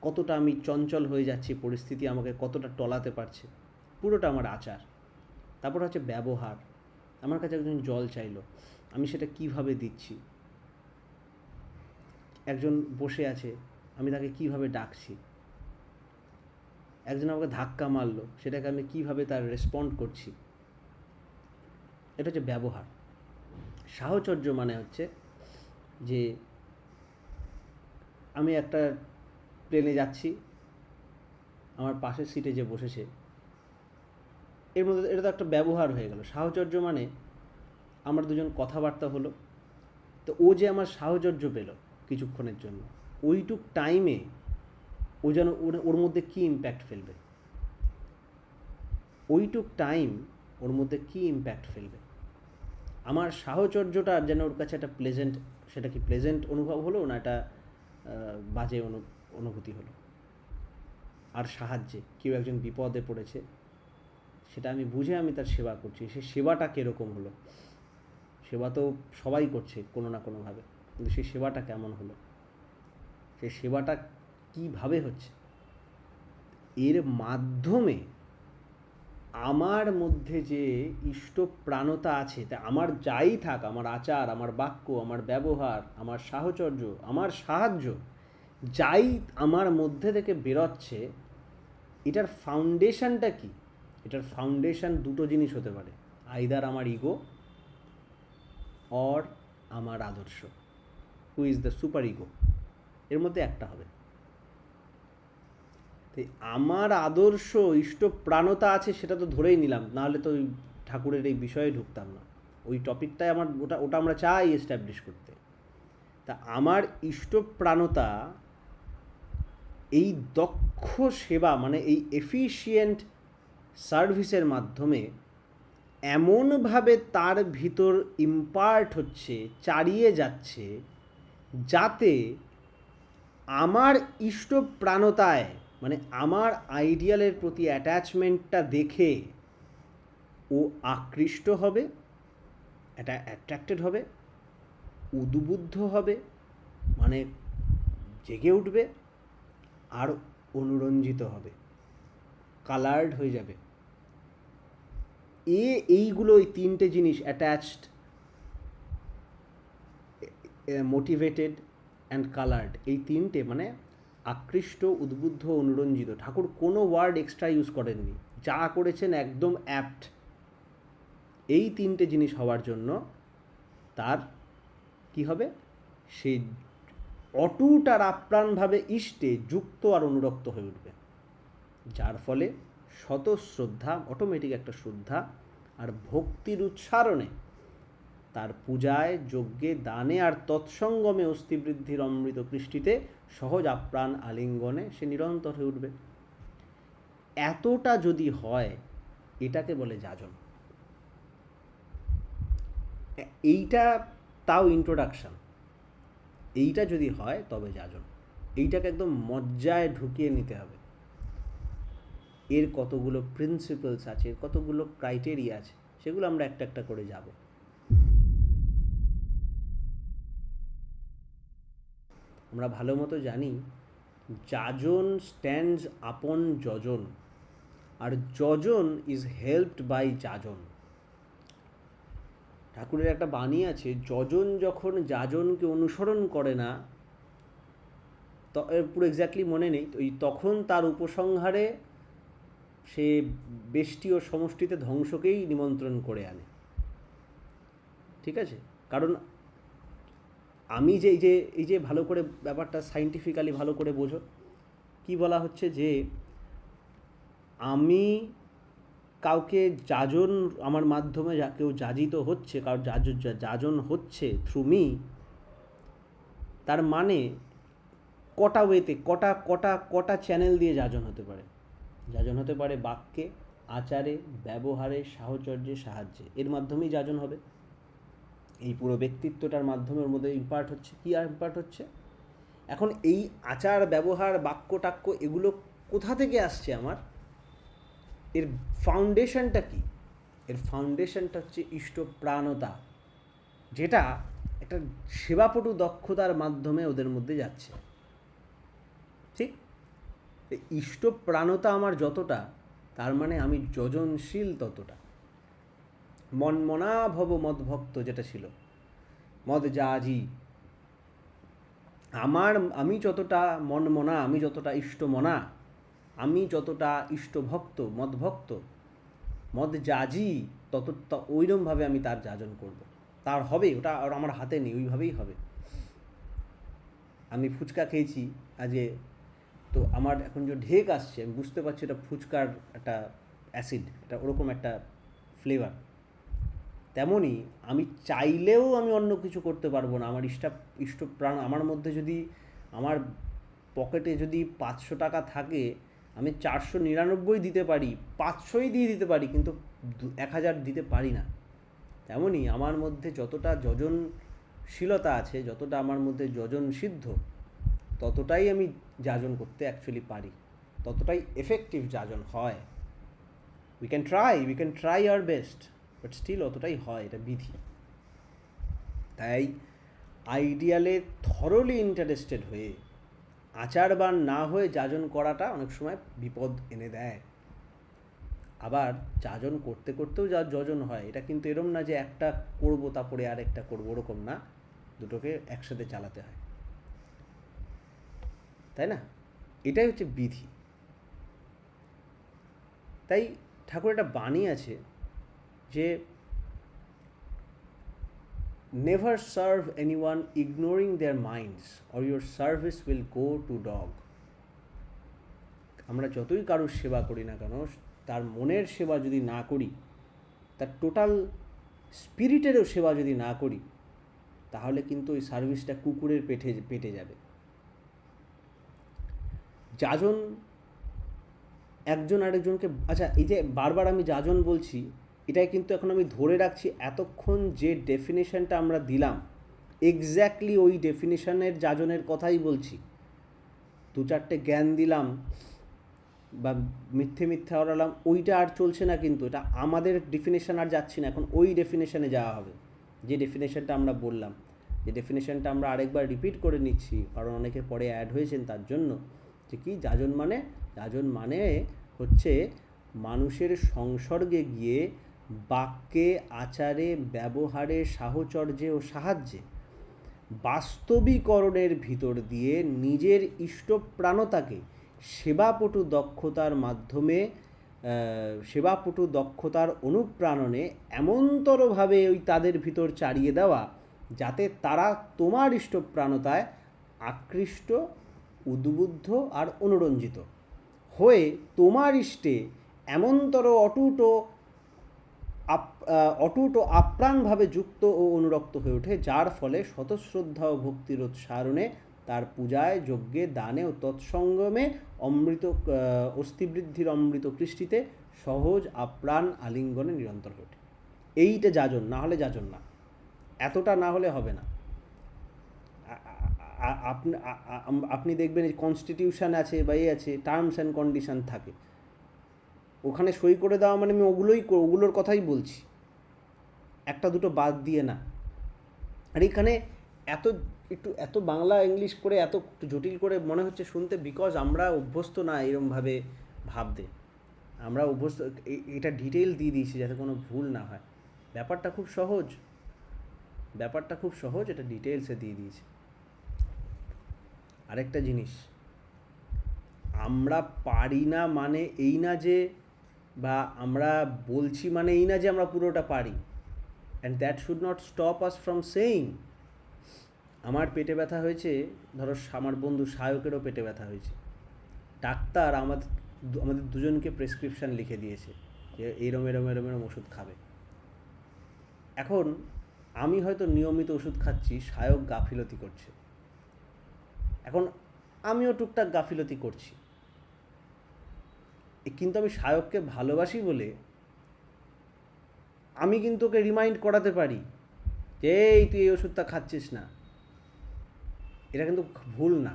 A: কতটা আমি চঞ্চল হয়ে যাচ্ছি, পরিস্থিতি আমাকে কতটা টলাতে পারছে, পুরোটা আমার আচার। তারপর হচ্ছে ব্যবহার। আমার কাছে একজন জল চাইলো, আমি সেটা কিভাবে দিচ্ছি। একজন বসে আছে, আমি তাকে কিভাবে ডাকছি। একজন আমাকে ধাক্কা মারলো, সেটাকে আমি কিভাবে তার রেসপন্ড করছি। এটা হচ্ছে ব্যবহার। সাহচর্য মানে হচ্ছে যে আমি একটা প্লেনে যাচ্ছি, আমার পাশের সিটে যে বসেছে, এর মধ্যে এটা তো একটা ব্যবহার হয়ে গেল। সাহচর্য মানে আমার দুজন কথাবার্তা হলো, তো ও যে আমার সাহচর্য পেল কিছুক্ষণের জন্য, ওইটুক টাইমে ও যেন ওর মধ্যে কী ইম্প্যাক্ট ফেলবে, ওইটুক টাইম ওর মধ্যে কী ইম্প্যাক্ট ফেলবে। আমার সাহচর্যটা যেন ওর কাছে একটা প্লেজেন্ট, সেটা কি প্লেজেন্ট অনুভব হলো না এটা বাজে অনুভূতি হলো। আর সাহায্যে, কেউ একজন বিপদে পড়েছে, সেটা আমি বুঝে আমি তার সেবা করছি, সে সেবাটা কীরকম হলো। সেবা তো সবাই করছে কোনো না কোনোভাবে, কিন্তু সেই সেবাটা কেমন হলো, সেই সেবাটা কীভাবে হচ্ছে, এর মাধ্যমে আমার মধ্যে যে ইষ্টপ্রাণতা আছে, তা আমার যাই থাক, আমার আচার, আমার বাক্য, আমার ব্যবহার, আমার সাহচর্য, আমার সাহায্য, যাই আমার মধ্যে থেকে বেরোচ্ছে, এটার ফাউন্ডেশনটা কি? এটার ফাউন্ডেশন দুটো জিনিস হতে পারে, আইদার আমার ইগো অর আমার আদর্শ। Who is the super ego, এর মধ্যে একটা হবে। আমার আদর্শ ইষ্টপ্রাণতা আছে সেটা তো ধরেই নিলাম, নাহলে তো ওই ঠাকুরের এই বিষয়ে ঢুকতাম না। ওই টপিকটাই আমার, ওটা আমরা চাই এস্টাবলিশ করতে। তা আমার ইষ্টপ্রাণতা, এই দক্ষ সেবা মানে এই এফিশিয়েন্ট সার্ভিসের মাধ্যমে এমনভাবে তার ভিতর ইম্পার্ট হচ্ছে, চারিয়ে যাচ্ছে, যাতে আমার ইষ্টপ্রাণতায় মানে আমার আইডিয়ালের প্রতি অ্যাটাচমেন্টটা দেখে ও আকৃষ্ট হবে, এটা অ্যাট্রাক্টেড হবে, উদ্বুদ্ধ হবে মানে জেগে উঠবে, আর অনুরঞ্জিত হবে, কালার্ড হয়ে যাবে। এইগুলো, এই তিনটে জিনিস, অ্যাটাচড, মোটিভেটেড অ্যান্ড কালার্ড, এই তিনটে মানে আকৃষ্ট, উদ্বুদ্ধ, অনুরঞ্জিত। ঠাকুর কোনো ওয়ার্ড এক্সট্রা ইউজ করেননি, যা করেছেন একদম অ্যাপ্ট। এই তিনটে জিনিস হওয়ার জন্য তার কি হবে, সে অটুট আর আপ্রাণভাবে ইষ্টে যুক্ত আর অনুরক্ত হয়ে উঠবে, যার ফলে শত শ্রদ্ধা, অটোমেটিক একটা শ্রদ্ধা আর ভক্তির উচ্চারণে, তার পূজায়, যজ্ঞে, দানে আর তৎসঙ্গমে অস্থিবৃদ্ধির অমৃত কৃষ্টিতে সহজ আপ্রাণ আলিঙ্গনে সে নিরন্তর হয়ে উঠবে। এতটা যদি হয়, এটাকে বলে যাজন। এইটা তাও ইন্ট্রোডাকশান, এইটা যদি হয় তবে যাজন। এইটাকে একদম মজ্জায় ঢুকিয়ে নিতে হবে। এর কতগুলো প্রিন্সিপালস আছে, এর কতগুলো ক্রাইটেরিয়া আছে, সেগুলো আমরা একটা একটা করে যাব। আমরা ভালো মতো জানি যাজন স্ট্যান্ডস আপন যজন, আর যজন ইজ হেল্পড বাই যাজন। ঠাকুরের একটা বাণী আছে, যজন যখন যাজনকে অনুসরণ করে না, পুরো এক্স্যাক্টলি মনে নেই, তখন তার উপসংহারে সে বেষ্টি ও সমষ্টিতে ধ্বংসকেই নিমন্ত্রণ করে আনে। ঠিক আছে? কারণ আমি যে এই যে ভালো করে ব্যাপারটা সাইন্টিফিক্যালি ভালো করে বোঝো, কি বলা হচ্ছে যে আমি কাউকে যাজন, আমার মাধ্যমে কেউ যাজিত হচ্ছে, কারোর যাজন হচ্ছে থ্রু মি, তার মানে কটা ওয়েতে, কটা চ্যানেল দিয়ে যাজন হতে পারে। যাজন হতে পারে বাক্যে, আচারে, ব্যবহারে, সাহচর্যে, সাহায্যে, এর মাধ্যমেই যাজন হবে। এই পুরো ব্যক্তিত্বটার মাধ্যমে ওর মধ্যে ইম্পার্ট হচ্ছে। কী আর ইম্পার্ট হচ্ছে? এখন এই আচার, ব্যবহার, বাক্য টাক্য, এগুলো কোথা থেকে আসছে আমার? এর ফাউন্ডেশনটা কি? এর ফাউন্ডেশনটা হচ্ছে ইষ্টপ্রাণতা, যেটা একটা সেবাপটু দক্ষতার মাধ্যমে ওদের মধ্যে যাচ্ছে। ঠিক? ইষ্টপ্রাণতা আমার যতটা, তার মানে আমি যজনশীল ততটা। মনমনা ভব মদভক্ত যেটা ছিল, মদ যাজি, আমি যতটা মনমনা, আমি যতটা ইষ্টমনা, আমি যতটা ইষ্টভক্ত, মদভক্ত, মদ যাজি, ওইরকমভাবে আমি তার যাজন করব। তার হবে, ওটা আর আমার হাতে নেই, ওইভাবেই হবে। আমি ফুচকা খেয়েছি আজকে, তো আমার এখন যে ঢেক আসছে, আমি বুঝতে পারছি এটা ফুচকার একটা অ্যাসিড, এটা ওরকম একটা ফ্লেভার। তেমনই আমি চাইলেও আমি অন্য কিছু করতে পারবো না। আমার ইষ্টপ্রাণ, আমার মধ্যে যদি, আমার পকেটে যদি 500 টাকা থাকে, আমি 499 দিতে পারি, 500ই দিয়ে দিতে পারি, কিন্তু 1000 দিতে পারি না। তেমনই আমার মধ্যে যতটা যজনশীলতা আছে, যতটা আমার মধ্যে যজন সিদ্ধ, ততটাই আমি যাজন করতে অ্যাকচুয়ালি পারি, ততটাই এফেক্টিভ যাজন হয়। We can try our best, but still অতটাই হয়, এটা বিধি। তাই আইডিয়ালে থরলি ইন্টারেস্টেড হয়ে, আচারবান না হয়ে যাজন করাটা অনেক সময় বিপদ এনে দেয়। আবার যাজন করতে করতেও যজন হয়, এটা কিন্তু এরম না যে একটা করব তারপরে আর একটা করবো, ওরকম না, দুটোকে একসাথে চালাতে হয়, তাই না? এটাই হচ্ছে বিধি। তাই ঠাকুর একটা বাণী আছে যে never serve anyone ignoring their minds or your service will go to dog. আমরা যতই কারোর সেবা করি না কেন, তার মনের সেবা যদি না করি, তার টোটাল স্পিরিটেরও সেবা যদি না করি, তাহলে কিন্তু ওই সার্ভিসটা কুকুরের পেটে যাবে। যাজন একজন আরেকজনকে, আচ্ছা এই যে বারবার আমি যাজন বলছি, এটাই কিন্তু এখন আমি ধরে রাখছি এতক্ষণ যে ডেফিনেশনটা আমরা দিলাম, এক্স্যাক্টলি ওই ডেফিনেশনের যাজনের কথাই বলছি। 2-4টে জ্ঞান দিলাম, বা মিথ্যে মিথ্যে ওড়ালাম, ওইটা আর চলছে না, কিন্তু এটা আমাদের ডেফিনেশন আর যাচ্ছি না, এখন ওই ডেফিনেশনে যাওয়া হবে, যে ডেফিনেশনটা আমরা বললাম, যে ডেফিনেশনটা আমরা আরেকবার রিপিট করে নিচ্ছি কারণ অনেকে পরে অ্যাড হয়েছেন তার জন্য, যে কি যাজন মানে, যাজন মানে হচ্ছে মানুষের সংসর্গে গিয়ে বাক্যে, আচারে, ব্যবহারে, সাহচর্যে ও সাহায্যে বাস্তবিকরণের ভিতর দিয়ে নিজের ইষ্টপ্রাণতাকে সেবাপটু দক্ষতার মাধ্যমে সেবাপটু দক্ষতার অনুপ্রাণনে এমনতরভাবে ওই তাদের ভিতর চাড়িয়ে দেওয়া যাতে তারা তোমার ইষ্টপ্রাণতায় আকৃষ্ট, উদ্বুদ্ধ আর অনুরঞ্জিত হয়ে তোমার ইষ্টে এমনতর অটুট ও আপ্রাণভাবে যুক্ত ও অনুরক্ত হয়ে ওঠে, যার ফলে শতশ্রদ্ধা ও ভক্তির উৎসারণে তার পূজায়, যজ্ঞে, দানে ও তৎসঙ্গমে অমৃত অস্থিবৃদ্ধির অমৃত কৃষ্টিতে সহজ আপ্রাণ আলিঙ্গনে নিরন্তর হয়ে ওঠে। এইটা যাজন, না হলে যাজন না, এতটা না হলে হবে না। আপনি দেখবেন কনস্টিটিউশন আছে বা আছে, টার্মস অ্যান্ড কন্ডিশন থাকে, ওখানে সই করে দেওয়া মানে আমি ওগুলোর কথাই বলছি, একটা দুটো বাদ দিয়ে না। আর এখানে এত বাংলা ইংলিশ করে এত জটিল করে মনে হচ্ছে শুনতে, বিকজ আমরা অভ্যস্ত না এরমভাবে ভাবতে, আমরা অভ্যস্ত, এটা ডিটেল দিয়ে দিয়েছি যাতে কোনো ভুল না হয়। ব্যাপারটা খুব সহজ, এটা ডিটেলসে দিয়ে দিয়েছি। আরেকটা জিনিস, আমরা পারি না মানে এই না যে, বা আমরা বলছি মানে এই না যে আমরা পুরোটা পারি, and that should not stop us from saying. আমার পেটে ব্যথা হয়েছে, ধরো আমার বন্ধু সায়কেরও পেটে ব্যথা হয়েছে, ডাক্তার আমাদের দুজনকে প্রেসক্রিপশান লিখে দিয়েছে যে এরম ওষুধ খাবে। এখন আমি হয়তো নিয়মিত ওষুধ খাচ্ছি, সায়ক গাফিলতি করছে, এখন আমিও টুকটাক গাফিলতি করছি, কিন্তু আমি সায়ককে ভালোবাসি বলে আমি কিন্তু ওকে রিমাইন্ড করাতে পারি যে এই তুই এই ওষুধটা খাচ্ছিস না, এটা কিন্তু ভুল না।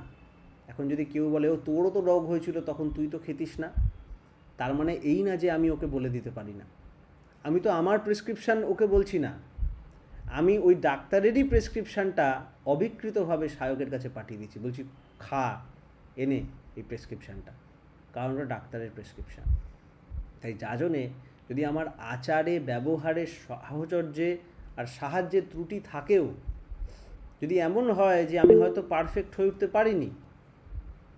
A: এখন যদি কেউ বলে ও তোরও তো রোগ হয়েছিল তখন তুই তো খেতিস না, তার মানে এই না যে আমি ওকে বলে দিতে পারি না। আমি তো আমার প্রেসক্রিপশান ওকে বলছি না, আমি ওই ডাক্তারেরই প্রেসক্রিপশানটা অবিকৃতভাবে সায়কের কাছে পাঠিয়ে দিচ্ছি, বলছি খা এনে এই প্রেসক্রিপশানটা, কারণ ওটা ডাক্তারের প্রেসক্রিপশান। তাই যাজনে যদি আমার আচারে, ব্যবহারে, সাহচর্যে আর সাহায্যের ত্রুটি থাকেও, যদি এমন হয় যে আমি হয়তো পারফেক্ট হয়ে উঠতে পারিনি,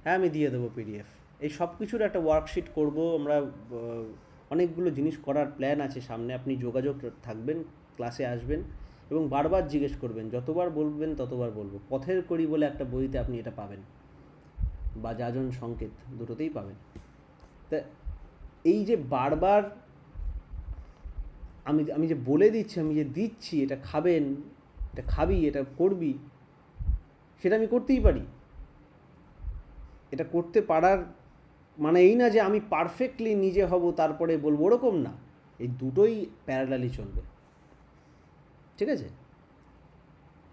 A: হ্যাঁ আমি দিয়ে দেবো পিডিএফ, এই সব কিছুর একটা ওয়ার্কশিট করব আমরা, অনেকগুলো জিনিস করার প্ল্যান আছে সামনে। আপনি যোগাযোগ থাকবেন, ক্লাসে আসবেন এবং বারবার জিজ্ঞেস করবেন, যতবার বলবেন ততবার বলবো। পথের কড়ি বলে একটা বইতে আপনি এটা পাবেন, বা যাজন সংকেত, দুটোতেই পাবেন। তা এই যে বারবার আমি যে বলে দিচ্ছি, আমি যে দিচ্ছি এটা খাবেন, এটা খাবি, এটা করবি, সেটা আমি করতেই পারি। এটা করতে পারার মানে এই না যে আমি পারফেক্টলি নিজে হব তারপরে বলবো, ওরকম না, এই দুটোই প্যারালালি চলবে, ঠিক আছে?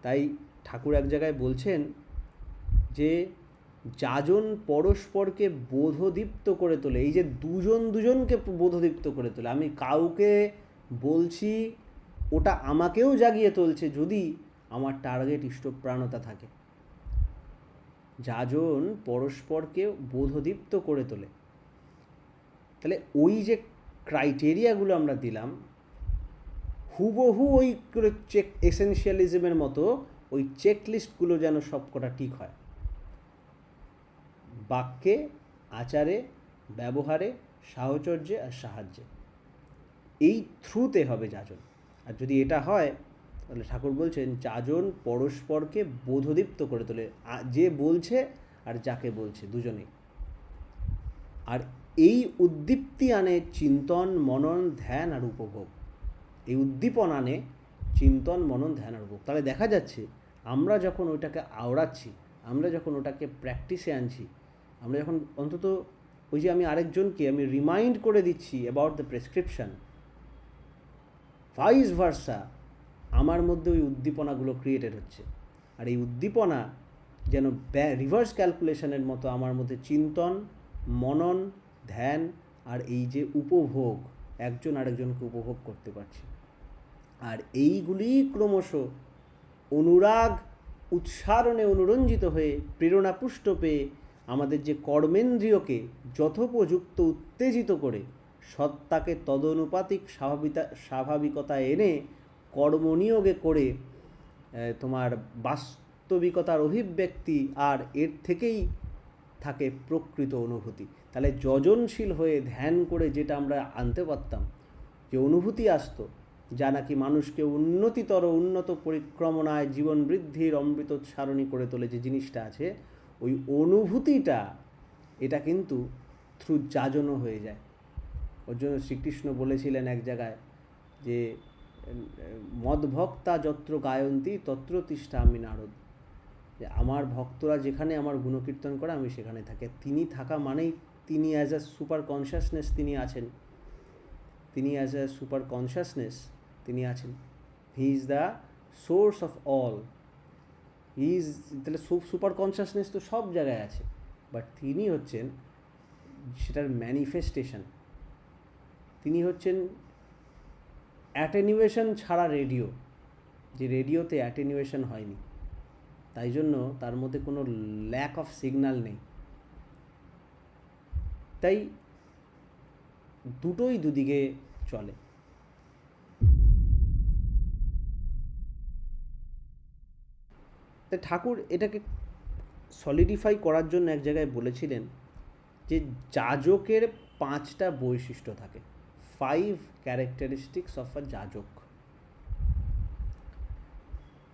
A: তাই ঠাকুর এক জায়গায় বলছেন যে যাজন পরস্পরকে বোধদীপ্ত করে তোলে, এই যে দুজনকে বোধদীপ্ত করে তোলে, আমি কাউকে বলছি ওটা আমাকেও জাগিয়ে তুলছে যদি আমার টার্গেট ইষ্টপ্রাণতা থাকে। যাজন পরস্পরকে বোধদীপ্ত করে তোলে, তাহলে ওই যে ক্রাইটেরিয়াগুলো আমরা দিলাম হুবহু ওই চেক এসেনশিয়ালিজমের মতো ওই চেকলিস্টগুলো যেন সবকটা ঠিক হয়, বাক্যে, আচারে, ব্যবহারে, সাহচর্যে আর সাহায্যে, এই থ্রুতে হবে যাজন। আর যদি এটা হয় তাহলে ঠাকুর বলছেন যাজন পরস্পরকে বোধদীপ্ত করে তোলে, যে বলছে আর যাকে বলছে দুজনেই। আর এই উদ্দীপ্তি আনে চিন্তন, মনন, ধ্যান আর উপভোগ। এই উদ্দীপন আনে চিন্তন, মনন, ধ্যান আর উপভোগ। তাহলে দেখা যাচ্ছে আমরা যখন ওইটাকে আওড়াচ্ছি, আমরা যখন ওটাকে প্র্যাকটিসে আনছি, আমরা যখন অন্তত ওই যে আমি আরেকজনকে আমি রিমাইন্ড করে দিচ্ছি about the prescription, vice versa আমার মধ্যে ওই উদ্দীপনাগুলো ক্রিয়েটেড হচ্ছে। আর এই উদ্দীপনা যেন রিভার্স ক্যালকুলেশনের মতো আমার মধ্যে চিন্তন, মনন, ধ্যান আর এই যে উপভোগ, একজন আরেকজনকে উপভোগ করতে পারছি, আর এইগুলি ক্রমশ অনুরাগ উচ্চারণে অনুরঞ্জিত হয়ে প্রেরণাপুষ্ট পেয়ে আমাদের যে কর্মেন্দ্রিয়কে যথোপযুক্ত উত্তেজিত করে সত্তাকে তদনুপাতিক স্বাভাবিকতা এনে কর্মনিয়োগে করে তোমার বাস্তবিকতার অভিব্যক্তি, আর এর থেকেই থাকে প্রকৃত অনুভূতি। তাহলে যজনশীল হয়ে ধ্যান করে যেটা আমরা আনতে পারতাম, যে অনুভূতি আসতো, যা নাকি মানুষকে উন্নত পরিক্রমণায় জীবন বৃদ্ধির অমৃতোচ্ছারণী করে তোলে, যে জিনিসটা আছে ওই অনুভূতিটা, এটা কিন্তু থ্রু যাজনও হয়ে যায়। ওর জন্য শ্রীকৃষ্ণ বলেছিলেন এক জায়গায় যে মদভক্তা যত্র গায়ন্তী তত্র তিষ্ঠামি নারদ, যে আমার ভক্তরা যেখানে আমার গুণকীর্তন করে আমি সেখানে থাকি। তিনি থাকা মানেই তিনি অ্যাজ আ সুপার কনসিয়াসনেস তিনি আছেন, তিনি অ্যাজ আ সুপার কনসিয়াসনেস তিনি আছেন। He is the source of all, he is, তাহলে সুপার কনসিয়াসনেস তো সব জায়গায় আছে, বাট তিনি হচ্ছেন সেটার ম্যানিফেস্টেশন। তিনি হচ্ছেন অ্যাটেনিউয়েশন ছাড়া রেডিও, যে রেডিওতে অ্যাটেনিউয়েশন হয়নি, তাই জন্য তার মধ্যে কোনো ল্যাক অফ সিগন্যাল নেই। তাই দুটোই দুদিকে চলে। তাই ঠাকুর এটাকে সলিডিফাই করার জন্য এক জায়গায় বলেছিলেন যে যাজকের 5টা বৈশিষ্ট্য থাকে, 5 ক্যারেক্টারিস্টিক্স অফ আ যাজক।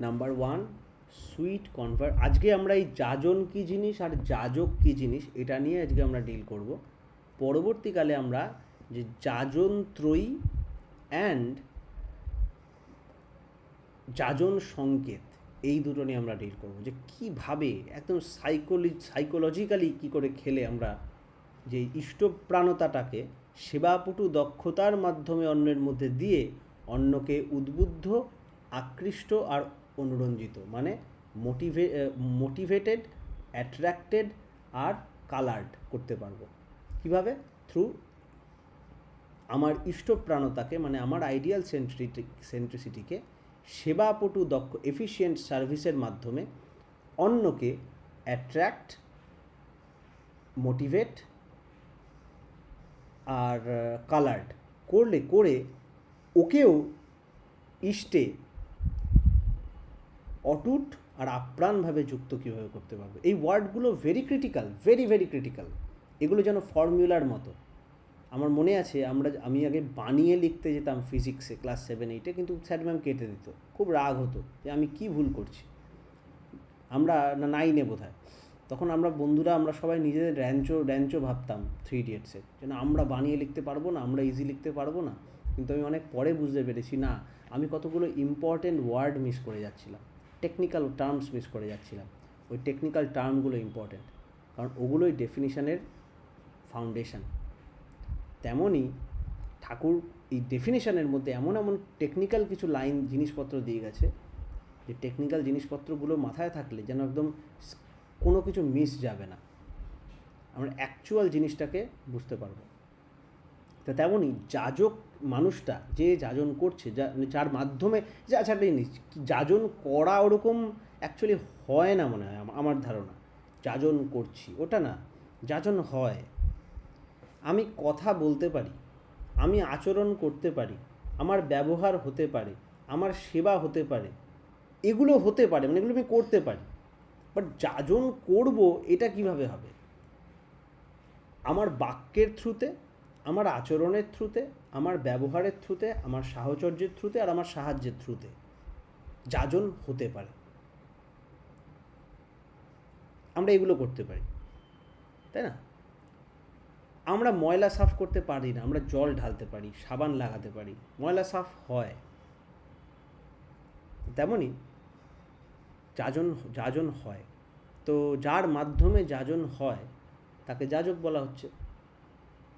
A: Number 1, sweet convert. আজকে আমরা এই যাজন কী জিনিস আর যাজক কী জিনিস এটা নিয়ে আজকে আমরা ডিল করব। পরবর্তীকালে আমরা যে যাজন ত্রয়ী অ্যান্ড যাজন সংকেত, এই দুটো নিয়ে আমরা ডিল করব, যে কীভাবে একদম সাইকোলজিক্যালি কী করে খেলে আমরা যে ইষ্টপ্রাণতাটাকে সেবাপটু দক্ষতার মাধ্যমে অন্যের মধ্যে দিয়ে অন্যকে উদ্বুদ্ধ, আকৃষ্ট আর অনুরঞ্জিত, মানে মোটিভেটেড, অ্যাট্রাক্টেড আর কালার্ড করতে পারবো। কীভাবে? থ্রু আমার ইষ্টপ্রাণতাকে, মানে আমার আইডিয়াল সেন্ট্রিসিটিকে সেবাপটু দক্ষ এফিশিয়েন্ট সার্ভিসের মাধ্যমে অন্যকে অ্যাট্রাক্ট, মোটিভেট আর কালার্ড করে ওকেও ইষ্টে অটুট আর আপ্রাণভাবে যুক্ত কীভাবে করতে পারবে। এই ওয়ার্ডগুলো ভেরি ক্রিটিক্যাল, ভেরি ক্রিটিক্যাল। এগুলো যেন ফর্মুলার মতো। আমার মনে আছে আমি আগে বানিয়ে লিখতে যেতাম ফিজিক্সে ক্লাস 7-8-এ, কিন্তু স্যার ম্যাম কেটে দিত, খুব রাগ হতো যে আমি কি ভুল করছি। আমরা 9-এ বোধহয়, তখন আমরা বন্ধুরা আমরা সবাই নিজেদের র্যাঞ্চো ভাবতাম 3 ইডিয়টসে, যেন আমরা বানিয়ে লিখতে পারবো না, আমরা ইজি লিখতে পারবো না। কিন্তু আমি অনেক পরে বুঝতে পেরেছি না, আমি কতগুলো ইম্পর্টেন্ট ওয়ার্ড মিস করে যাচ্ছিলাম, টেকনিক্যাল টার্মস মিস করে যাচ্ছিলাম। ওই টেকনিক্যাল টার্মগুলো ইম্পর্টেন্ট, কারণ ওগুলোই ডেফিনিশনের ফাউন্ডেশন। তেমনই ঠাকুর এই ডেফিনেশনের মধ্যে এমন টেকনিক্যাল কিছু লাইন জিনিসপত্র দিয়ে গেছে, যে টেকনিক্যাল জিনিসপত্রগুলো মাথায় থাকলে যেন একদম কোনো কিছু মিস যাবে না, আমরা অ্যাকচুয়াল জিনিসটাকে বুঝতে পারবো। তো তেমনই যাজক মানুষটা যে যাজন করছে, যার মাধ্যমে যে আচ্ছা যাজন করা ওরকম অ্যাকচুয়ালি হয় না মনে হয়, আমার ধারণা। যাজন করছি ওটা না, যাজন হয়। আমি কথা বলতে পারি, আমি আচরণ করতে পারি, আমার ব্যবহার হতে পারে, আমার সেবা হতে পারে, এগুলো হতে পারে, মানে এগুলো আমি করতে পারি। বাট যাজন করব এটা কিভাবে হবে? আমার বাক্যের থ্রুতে, আমার আচরণের থ্রুতে, আমার ব্যবহারের থ্রুতে, আমার সাহচর্যের থ্রুতে আর আমার সাহায্যের থ্রুতে যাজন হতে পারে। আমরা এগুলো করতে পারি, তাই না? আমরা ময়লা সাফ করতে পারি না, আমরা জল ঢালতে পারি, সাবান লাগাতে পারি, ময়লা সাফ হয়। তেমনই যাজন হয়। তো যার মাধ্যমে যাজন হয় তাকে যাজক বলা হচ্ছে।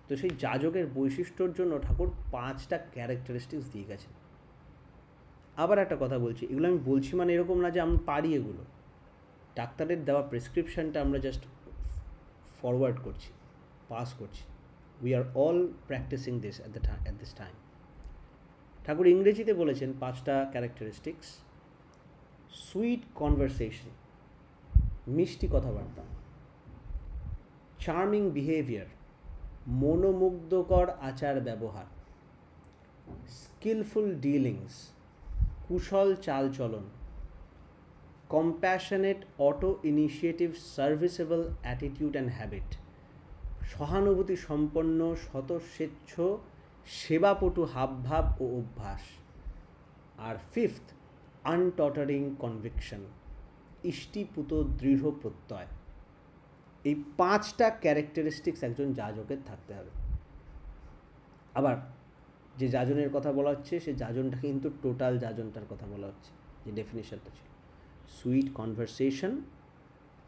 A: তো সেই যাজকের বৈশিষ্ট্যর জন্য ঠাকুর 5টা ক্যারেক্টারিস্টিক্স দিয়ে গেছেন। আবার একটা কথা বলছি, এগুলো আমি বলছি মানে এরকম না যে আমি পারি এগুলো। ডাক্তারের দেওয়া প্রেসক্রিপশানটা আমরা জাস্ট ফরওয়ার্ড করছি, পাস করছি, we are all practising this at this time. Thakur ইংরেজিতে বলেছেন 5টা ক্যারেক্টারিস্টিক্স: সুইট কনভারসেশন, মিষ্টি কথাবার্তা; চার্মিং বিহেভিয়ার, মনোমুগ্ধকর আচার ব্যবহার; স্কিলফুল ডিলিংস, কুশল চালচলন; compassionate auto initiative serviceable attitude and habit, সহানুভূতি সম্পন্ন স্বতঃস্বেচ্ছ সেবাপটু হাবভাব ও অভ্যাস; আর 5th, আনটটারিং কনভিকশন, ইষ্টিপুত দৃঢ় প্রত্যয়। এই 5টা ক্যারেক্টারিস্টিক্স একজন যাজকের থাকতে হবে। আবার যে যাজনের কথা বলা হচ্ছে সে যাজনটা কিন্তু টোটাল যাজনটার কথা বলা হচ্ছে, যে ডেফিনেশনটা ছিল সুইট কনভারসেশন।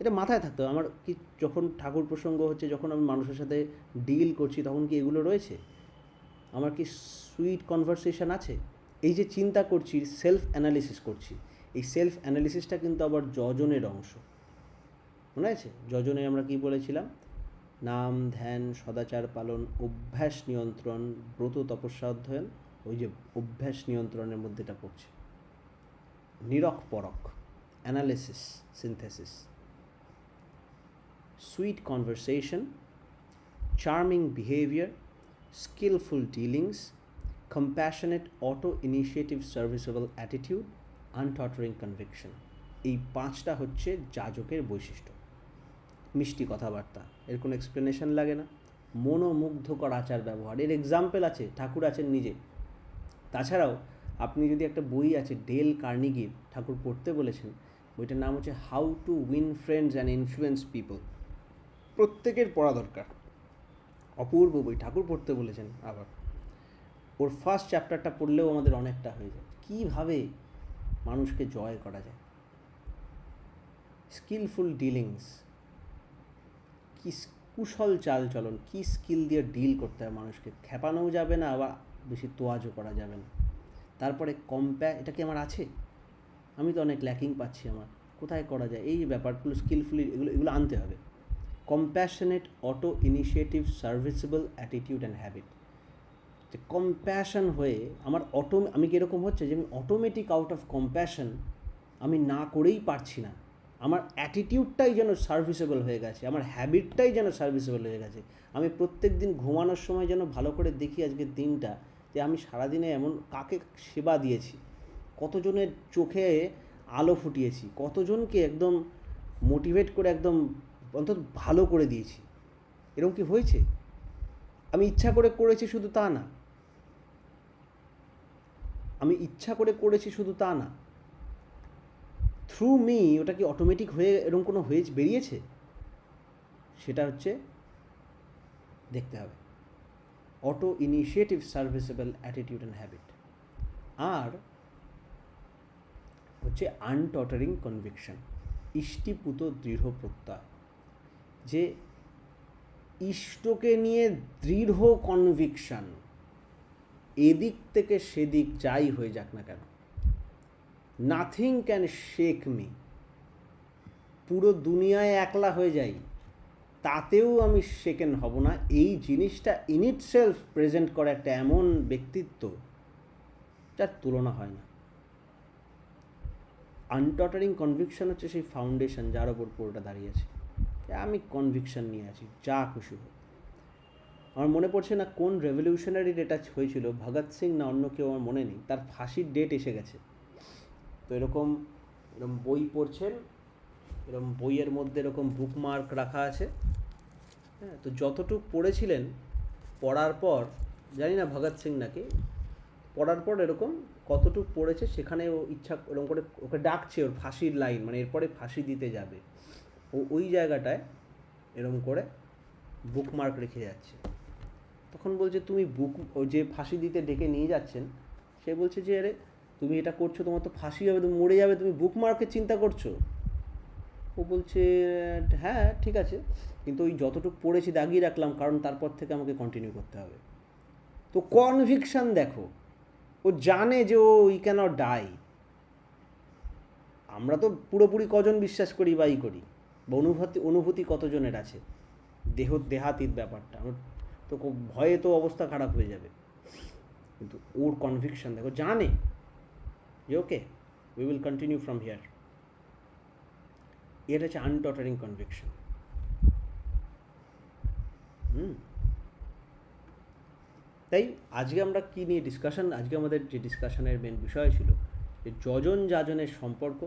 A: এটা মাথায় থাকতে হবে। আমার কি যখন ঠাকুর প্রসঙ্গ হচ্ছে, যখন আমি মানুষের সাথে ডিল করছি, তখন কি এগুলো রয়েছে? আমার কি সুইট কনভারসেশন আছে? এই যে চিন্তা করছি, সেলফ অ্যানালিসিস করছি, এই সেলফ অ্যানালিসিসটা কিন্তু আবার যজনের অংশ। মনে আছে যজনে আমরা কি বলেছিলাম? নাম, ধ্যান, সদাচার পালন, অভ্যাস নিয়ন্ত্রণ, ব্রত, তপস্যা, অধ্যয়ন। ওই যে অভ্যাস নিয়ন্ত্রণের মধ্যে এটা পড়ছে। নিরক পরক, analysis, synthesis. Sweet conversation, charming behaviour, skillful dealings, compassionate auto-initiative serviceable attitude, untottering conviction। এই 5টা হচ্ছে যাজকের বৈশিষ্ট্য। মিষ্টি কথাবার্তা, এর কোনো এক্সপ্লেনেশন লাগে না। মনোমুগ্ধকর আচার ব্যবহার, এর এক্সাম্পল আছে, ঠাকুর আছেন নিজে। তাছাড়াও আপনি যদি একটা বই আছে ডেল কার্নিগির, ঠাকুর পড়তে বলেছেন, বইটার নাম হচ্ছে how to win friends and influence people. প্রত্যেকের পড়া দরকার, অপূর্ব বই, ঠাকুর পড়তে বলেছেন। আবার ওর ফার্স্ট চ্যাপ্টারটা পড়লেও আমাদের অনেকটা হয়ে যায়, কীভাবে মানুষকে জয় করা যায়। স্কিলফুল ডিলিংস, কি কুশল চালচলন, কি স্কিল দিয়ে ডিল করতে হয় মানুষকে, খেপানোও যাবে না, আবার বেশি তোয়াজও করা যাবে না। তারপরে এটা কি আমার আছে? আমি তো অনেক ল্যাকিং পাচ্ছি, আমার কোথায় করা যায়? এই ব্যাপারগুলো স্কিলফুলি এগুলো আনতে হবে। Compassionate auto initiative serviceable attitude and habit, যে কম্প্যাশন হয়ে আমি কীরকম হচ্ছে যে আমি অটোমেটিক আউট অফ কম্প্যাশন আমি না করেই পারছি না, আমার অ্যাটিটিউডটাই যেন সার্ভিসেবল হয়ে গেছে, আমার হ্যাবিটটাই যেন সার্ভিসেবল হয়ে গেছে। আমি প্রত্যেক দিন ঘুমানোর সময় যেন ভালো করে দেখি আজকের দিনটা, যে আমি সারাদিনে এমন কাকে সেবা দিয়েছি, কতজনের চোখে আলো ফুটিয়েছি, কতজনকে একদম মোটিভেট করে একদম অন্তত ভালো করে দিয়েছি। এরকম কি হয়েছে? আমি ইচ্ছা করে করেছি শুধু তা না, থ্রু মি ওটা কি অটোমেটিক হয়ে এরকম কোনো বেরিয়েছে? সেটা হচ্ছে দেখতে হবে। Auto initiative serviceable attitude and habit. আর হচ্ছে আনটটারিং কনভিকশন, ইষ্টিপুত দৃঢ় প্রত্যয়, যে ইষ্টকে নিয়ে দৃঢ় কনভিকশন, এদিক থেকে সেদিক যাই হয়ে যাক না কেন, নাথিং ক্যান শেক মি, পুরো দুনিয়ায় একলা হয়ে যাই তাতেও আমি শেকেন হব না, এই জিনিসটা ইন ইটসেলফ প্রেজেন্ট করে একটা এমন ব্যক্তিত্ব যার তুলনা হয় না। আনটটারিং কনভিকশন হচ্ছে সেই ফাউন্ডেশন যার ওপর পুরোটা দাঁড়িয়েছে। আমি কনভিকশন নিয়ে আছি, যা খুশি হোক। আমার মনে পড়ছে না কোন রেভলিউশনারি ডেটা হয়েছিল, ভগৎ সিং না অন্য কেউ, আমার মনে নেই। তার ফাঁসির ডেট এসে গেছে। তো এরকম বই পড়ছেন, এরকম বইয়ের মধ্যে এরকম বুকমার্ক রাখা আছে। হ্যাঁ, তো যতটুকু পড়েছিলেন, পড়ার পর জানি না ভগৎ সিং নাকি, পড়ার পর এরকম কতটুকু পড়েছে সেখানে ও ইচ্ছা এরকম করে ওকে ডাকছে, ওর ফাঁসির লাইন, মানে এরপরে ফাঁসি দিতে যাবে, ও ওই জায়গাটায় এরকম করে বুকমার্ক রেখে যাচ্ছে। তখন বলছে তুমি যে ফাঁসি দিতে ডেকে নিয়ে যাচ্ছেন, সে বলছে যে আরে তুমি এটা করছো, তোমার তো ফাঁসি হবে, তুমি মরে যাবে, তুমি বুকমার্কের চিন্তা করছো। ও বলছে হ্যাঁ ঠিক আছে, কিন্তু ওই যতটুকু পড়েছি দাগিয়ে রাখলাম, কারণ তারপর থেকে আমাকে কন্টিনিউ করতে হবে। তো কনভিকশন দেখো, ও জানে যে ও ক্যানট ডাই। আমরা তো পুরোপুরি কজন বিশ্বাস করি বা করি, বা অনুভূতি কতজনের আছে, দেহাতীত ব্যাপারটা। তো ভয়ে তো অবস্থা খারাপ হয়ে যাবে। কিন্তু ওর কনভিকশন দেখো, জানে যে okay we will continue from here. এটা হচ্ছে আনটটারিং কনভিকশন। তাই আজকে আমরা কী নিয়ে ডিসকাশন, আজকে আমাদের যে ডিসকাশনের মেন বিষয় ছিল যে যজন যাজনের সম্পর্ক।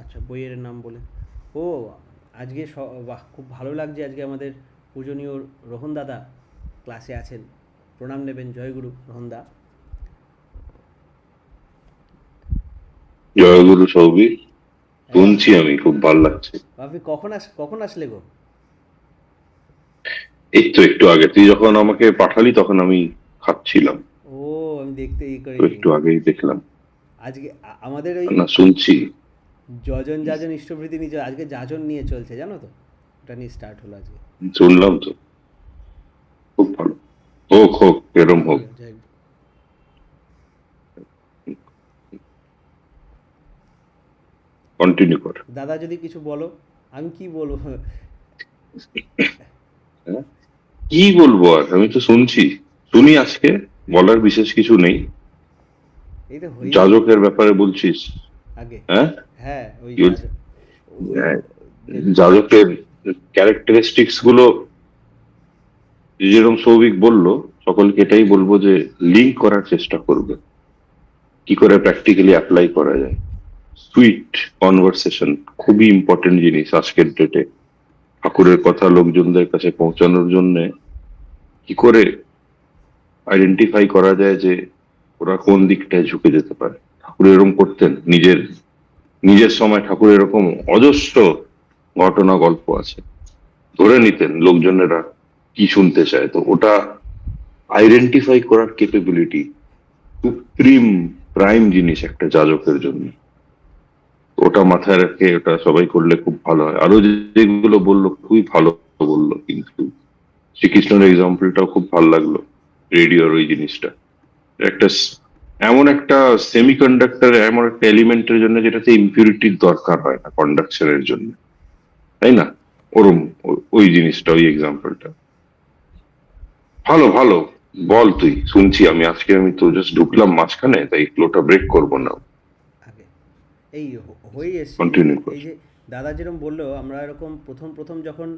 A: আচ্ছা, বইয়ের নাম বলে ও আজকে বাহ, খুব ভালো লাগছে আজকে আমাদের পূজনীয় রোহন দাদা ক্লাসে আছেন, প্রণাম নেবেন। জয়গুরু রোহনদা।
B: জয়গুরু সৌভিক, শুনছি আমি, খুব ভালো লাগছে।
A: আপনি কখন আসলে গো?
B: এই তো একটু আগে তুই যখন আমাকে পাঠালি তখন আমি খাচ্ছিলাম,
A: ও, আমি দেখতে ই
B: তো
A: করিনি।
B: একটু আগেই দেখলাম।
A: আজকে আমাদের ওই
B: না, শুনছি।
A: যজন যাজন ইষ্টভৃতি নিয়ে আজকে যাজন নিয়ে চলছে, জানো তো? ওটা নিয়ে স্টার্ট হলো আজকে।
B: শুনলাম তো, খুব ভালো। হোক হোক, এরম হোক।
A: যাই,
B: কন্টিনিউ কর।
A: দাদা যদি কিছু বলো, আমি কি বলবো?
B: হ্যাঁ? কি বলবো আর, আমি তো শুনছি। শুনি, আজকে বলার বিশেষ কিছু নেই।
A: এই তো হয়েই
B: যাজকের ব্যাপারে বলছিস?
A: আগে।
B: হ্যাঁ,
A: হ্যাঁ, ওই
B: কি বলছিস?
A: ওই
B: যাজকের ক্যারেক্টারিস্টিক্স গুলো যেরকম সৌভিক বললো, সকলকে এটাই বলবো যে লিঙ্ক করার চেষ্টা করবে, কি করে প্র্যাকটিক্যালি অ্যাপ্লাই করা যায়। সুইট কনভারসেশন খুবই ইম্পর্টেন্ট জিনিস আজকের ডেটে। ঠাকুরের কথা লোকজনদের কাছে পৌঁছানোর জন্য কি করে আইডেন্টিফাই করা যায় যে ওরা কোন দিকটায় ঝুঁকে যেতে পারে। ঠাকুর এরকম করতেন, নিজের নিজের সময় ঠাকুর এরকম অজস্র ঘটনা গল্প আছে, ধরে নিতেন লোকজনেরা কি শুনতে চায়। তো ওটা আইডেন্টিফাই করার কেপেবিলিটি সুপ্রিম প্রাইম জিনিস একটা যাজকের জন্য। ওটা মাথায় রেখে ওটা সবাই করলে খুব ভালো হয়। আরো যেগুলো বললো খুবই ভালো বললো, কিন্তু শ্রীকৃষ্ণের এক্সাম্পলটাও খুব ভালো লাগলো, রেডিওর ওই জিনিসটা। একটা এমন একটা সেমিকন্ডাক্টর, এমন একটা এলিমেন্টের জন্য যেটাতে ইম্পিউরিটির দরকার হয় না কন্ডাকশনের জন্য, তাই না? ওরম ওই জিনিসটা, ওই এক্সাম্পলটা ভালো ভালো। বল, তুই শুনছি আমি। আজকে আমি তো জাস্ট ঢুকলাম মাঝখানে, তাই ফ্লোটা ব্রেক করবো না।
A: আগে এই হয়ে এসছে
B: কন্টিনিউ কর।
A: এই যে দাদা যেরকম বললো, আমরা এরকম প্রথম প্রথম যখন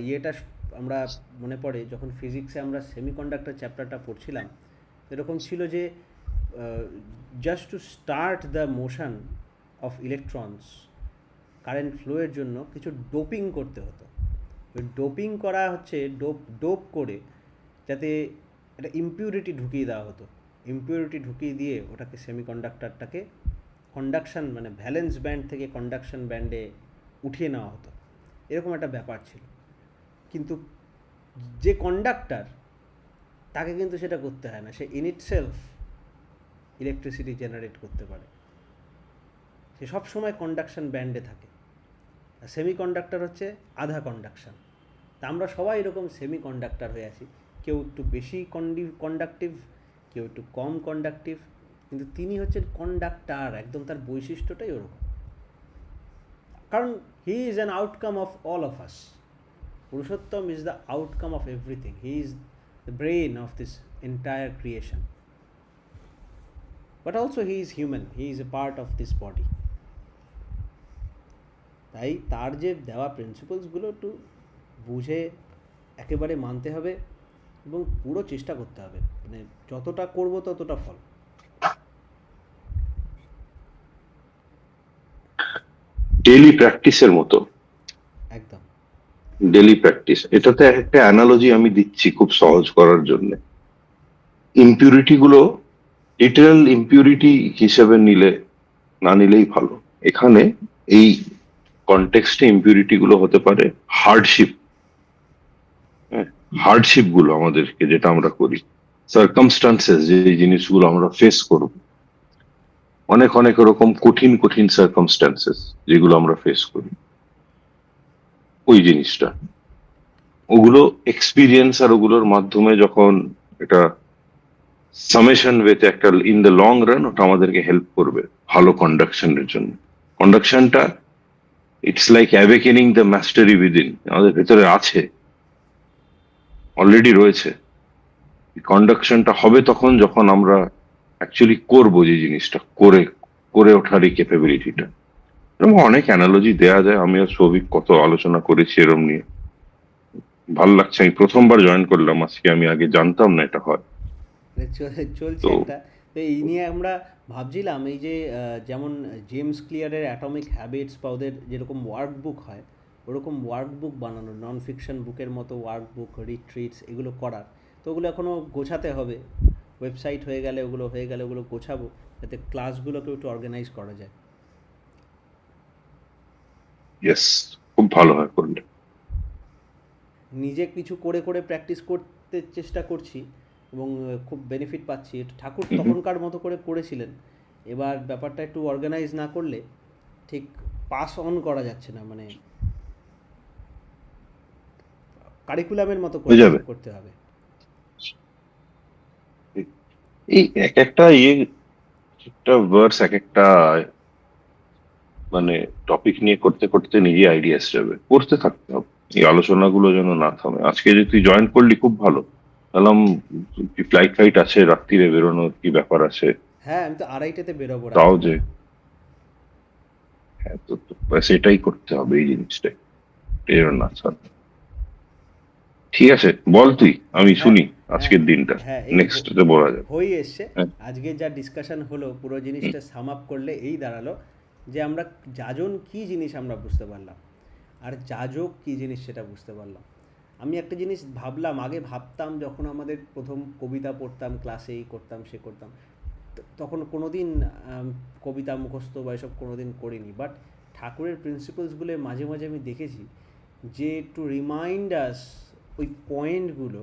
A: ইয়েটা আমরা মনে পড়ে যখন ফিজিক্সে আমরা সেমিকন্ডাক্টর চ্যাপ্টারটা পড়ছিলাম, এরকম ছিল যে just to start the motion of electrons, current ফ্লোয়ের জন্য কিছু ডোপিং করতে হতো। ওই ডোপিং করা হচ্ছে ডোপ করে যাতে একটা ইম্পিউরিটি ঢুকিয়ে দেওয়া হতো। ইম্পিউরিটি ঢুকিয়ে দিয়ে ওটাকে সেমিকন্ডাক্টরটাকে কন্ডাকশান মানে ভ্যালেন্স ব্যান্ড থেকে কন্ডাকশান ব্যান্ডে উঠিয়ে নেওয়া হতো, এরকম একটা ব্যাপার ছিল। কিন্তু যে কন্ডাক্টর, তাকে কিন্তু সেটা করতে হয় না, say in itself electricity generate করতে পারে, সে সবসময় কন্ডাকশান ব্যান্ডে থাকে। আর সেমিকন্ডাক্টর হচ্ছে আধা কন্ডাকশান। তা আমরা সবাই এরকম সেমিকন্ডাক্টর হয়ে আছি, কেউ একটু বেশি কন্ডাক্টিভ, কেউ একটু কম কন্ডাক্টিভ, কিন্তু তিনি হচ্ছেন কন্ডাক্টার, একদম তার বৈশিষ্ট্যটাই ওরকম। কারণ he is an outcome of all of us. Purushottam is the outcome of everything, he is the brain of this entire creation, but also he is human, he is a part of this body. তাই তার যে দেওয়া প্রিন্সিপালসগুলো একটু বুঝে একেবারে মানতে হবে এবং পুরো চেষ্টা করতে হবে, মানে যতটা করব ততটা ফল।
B: ডেলি প্র্যাকটিসের মতো,
A: একদম
B: ডেলি প্র্যাকটিস। এটাতে একটা অ্যানালজি আমি দিচ্ছি খুব সহজ করার জন্য। ইম্পিউরিটি গুলো লিটারাল ইম্পিউরিটি হিসেবে নিলে না নিলেই ভালো। এখানে এই কনটেক্সটে ইম্পিউরিটি গুলো হতে পারে হার্ডশিপ। হার্ডশিপ গুলো আমাদেরকে, যেটা আমরা করি, সার্কামস্টান্সেস, যে জিনিসগুলো আমরা ফেস করব, অনেক অনেক এরকম কঠিন কঠিন সার্কামস্টান্সেস যেগুলো আমরা ফেস করি, ওই জিনিসটা, ওগুলো এক্সপিরিয়েন্স আর ওগুলোর মাধ্যমে যখন এটা সামেশন ওয়েতে একটা ইন দ্য লং রান, ওটা আমাদেরকে হেল্প করবে ভালো কন্ডাকশনের জন্য। কন্ডাকশনটা it's like awakening the mastery within, আমাদের ভেতরে আছে, অলরেডি রয়েছে। কন্ডাকশনটা হবে তখন যখন আমরা অ্যাকচুয়ালি করবো, যে জিনিসটা করে করে ওঠার এই ক্যাপাবিলিটিটা। এরকম অনেক অ্যানালজি দেয়া যায়, আমি আর সৌভিক কত আলোচনা করেছি এরম নিয়ে। ভালো লাগছে, আমি প্রথমবার জয়েন করলাম আজকে, আমি আগে জানতাম না এটা হয়।
A: মানে চলছে
B: তো
A: একটা। তো এই নিয়ে আমরা ভাবছিলাম এই যে যেমন জেমস ক্লিয়ারের অ্যাটমিক হ্যাবিটস বা ওদের যেরকম ওয়ার্কবুক হয়, ওরকম ওয়ার্কবুক বানানো, নন ফিকশন বুকের মতো ওয়ার্কবুক, রিট্রিটস এগুলো করার। তো ওগুলো এখনও গোছাতে হবে। ওয়েবসাইট হয়ে গেলে, ওগুলো হয়ে গেলে ওগুলো গোছাবো, যাতে ক্লাসগুলোকেও একটু অর্গানাইজ করা যায়।
B: ইয়েস, খুব ভালো হয় করলে।
A: নিজে কিছু করে করে প্র্যাকটিস করতে চেষ্টা করছি এবং খুব বেনিফিট পাচ্ছি। এটা ঠাকুর
B: হুম হুম।
A: তখনকার মতো করে করেছিলেন, এবার ব্যাপারটা একটু অর্গানাইজ না করলে ঠিক পাস অন করা যাচ্ছে না, মানে কারিকুলামের মতো
B: হয়ে
A: করতে
B: যাবে।
A: করতে হবে।
B: এই এক একটা একটা ভার্স, এক একটা মানে টপিক নিয়ে করতে করতে নিজে আইডিয়া এসে যাবে, করতে থাকতে হবে। এই আলোচনাগুলো যেন না থামে। আজকে যে তুই জয়েন করলি খুব ভালো। বললাম কি ফ্লাইট ফাইট আছে, রাত্রিরে বেরোনোর কি ব্যাপার আছে?
A: হ্যাঁ, আমি তো 2:30-তে বেরোবো
B: তাও
A: রাত্রিরে।
B: যে, হ্যাঁ, তো ব্যাস এটাই করতে হবে, এই জিনিসটাই এর না ছাড়। ঠিক আছে, বল তুই, আমি
A: হ্যাঁ,
B: শুনি
A: হ্যাঁ,
B: আজকের দিনটা।
A: হ্যাঁ, এই
B: নেক্সট তে বলা যাবে।
A: হয়ে এসছে।
B: হ্যাঁ।
A: আজকে যা ডিসকাশন হলো পুরো
B: হুম।
A: জিনিসটা সাম আপ করলে এই দাঁড়ালো যে আমরা যাজন কী জিনিস আমরা বুঝতে পারলাম, আর যাজক কী জিনিস সেটা বুঝতে পারলাম। আমি একটা জিনিস ভাবলাম, আগে ভাবতাম যখন আমাদের প্রথম কবিতা পড়তাম ক্লাসে, এই করতাম সে করতাম, তখন কোনো দিন কবিতা মুখস্থ বা এসব কোনো দিন করিনি। বাট ঠাকুরের প্রিন্সিপালসগুলো মাঝে মাঝে আমি দেখেছি যে টু রিমাইন্ড আস, ওই পয়েন্টগুলো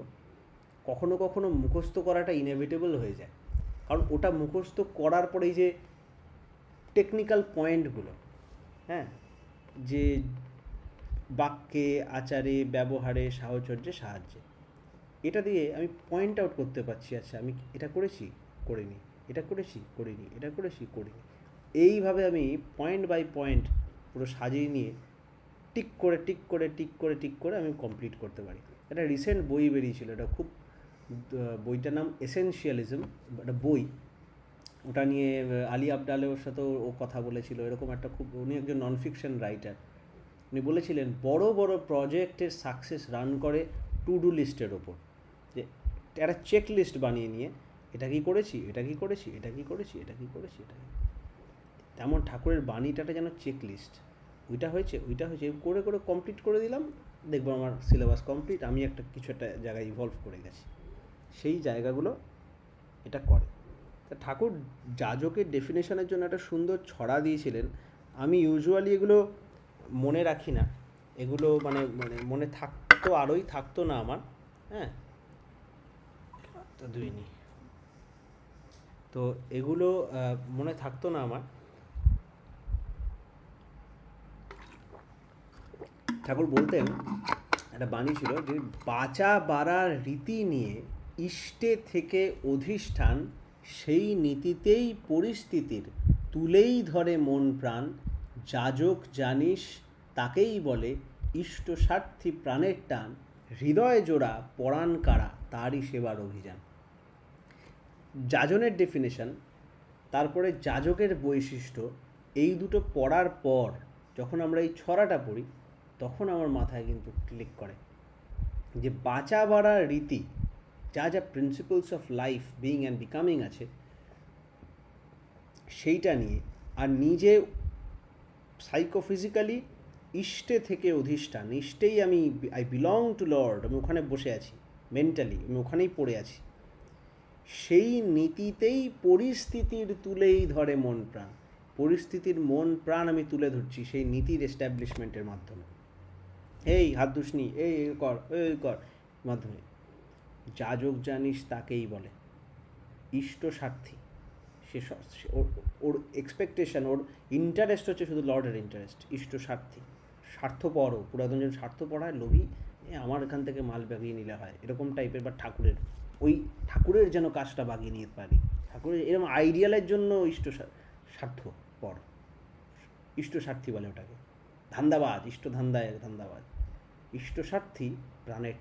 A: কখনো কখনো মুখস্থ করাটা ইনএভিটেবল হয়ে যায়। কারণ ওটা মুখস্থ করার পরেই যে টেকনিক্যাল পয়েন্টগুলো, হ্যাঁ, যে বাক্যে, আচারে, ব্যবহারে, সাহচর্যে, সাহায্যে, এটা দিয়ে আমি পয়েন্ট আউট করতে পারছি, আচ্ছা আমি এটা করেছি, করিনি, এটা করেছি, করিনি, এটা করেছি, করিনি। এইভাবে আমি পয়েন্ট বাই পয়েন্ট পুরো সাজিয়ে নিয়ে টিক করে টিক করে টিক করে টিক করে আমি কমপ্লিট করতে পারি। একটা রিসেন্ট বই বেরিয়েছিল, এটা খুব বইটার নাম এসেনশিয়ালিজম, একটা বই। ওটা নিয়ে আলী আবদালের সাথেও ও কথা বলেছিল। এরকম একটা খুব, উনি একজন নন ফিকশন রাইটার। উনি বলেছিলেন বড় বড় প্রজেক্টের সাকসেস রান করে টু ডু লিস্টের ওপর, যে একটা চেক লিস্ট বানিয়ে নিয়ে এটা কি করেছি, এটা কি করেছি, এটা কি করেছি, এটা কি করেছি, এটা কি। তেমন ঠাকুরের বাণীটাটা যেন চেক লিস্ট, ওইটা হয়েছে, ওইটা হয়েছে, করে করে কমপ্লিট করে দিলাম, দেখবো আমার সিলেবাস কমপ্লিট, আমি একটা কিছু একটা জায়গায় ইভলভ করে গেছি। সেই জায়গাগুলো এটা করে। তা ঠাকুর যাজকের ডেফিনেশনের জন্য একটা সুন্দর ছড়া দিয়েছিলেন। আমি ইউজুয়ালি এগুলো মনে রাখি না, এগুলো মানে মানে মনে থাকতো আরোই থাকতো না আমার। হ্যাঁ, তো দুইনি, তো এগুলো মনে থাকতো না আমার। ঠাকুর বলতেন, একটা বাণী ছিল যে বাঁচা বাড়ার রীতি নিয়ে ইষ্টে থেকে অধিষ্ঠান, সেই নীতিতেই পরিস্থিতির তুলেই ধরে মন প্রাণ, যাজক জানিস তাকেই বলে ইষ্ট স্বার্থী প্রাণের টান, হৃদয় জোড়া পরাণ কারা তারই সেবার অভিযান। যাজনের ডেফিনেশন, তারপরে যাজকের বৈশিষ্ট্য, এই দুটো পড়ার পর যখন আমরা এই ছড়াটা পড়ি, তখন আমার মাথায় কিন্তু ক্লিক করে যে বাঁচা বাড়ার রীতি, যা যা principles of life, being and becoming আছে, সেইটা নিয়ে, আর নিজে সাইকোফিজিক্যালি ইষ্টে থেকে অধিষ্ঠান, ইষ্টেই আমি, আই বিলং টু লর্ড, আমি ওখানে বসে আছি, মেন্টালি আমি ওখানেই পড়ে আছি, সেই নীতিতেই পরিস্থিতির তুলেই ধরে মন প্রাণ, পরিস্থিতির মন প্রাণ আমি তুলে ধরছি সেই নীতির এস্টাবলিশমেন্টের মাধ্যমে। এই হাত দুসনি, এই কর, এই কর মাধ্যমে। যাজক জানিস তাকেই বলে ইষ্ট স্বার্থী। সে ওর এক্সপেকটেশন, ওর ইন্টারেস্ট হচ্ছে শুধু লর্ডের ইন্টারেস্ট, ইষ্ট স্বার্থী, স্বার্থপরও, পুরাতন যেন স্বার্থপর হয়, লোভী, আমার এখান থেকে মাল বাগিয়ে নিলে হয় এরকম টাইপের, বা ঠাকুরের ওই ঠাকুরের যেন কাজটা বাগিয়ে নিতে পারি, ঠাকুরের এরকম আইডিয়ালের জন্য ইষ্ট স্বার্থপর, ইষ্ট স্বার্থী বলে ওটাকে। ধান্দাবাজ, ধান্দায় ধান্দাবাজ, ইষ্টস্বার্থী প্রাণের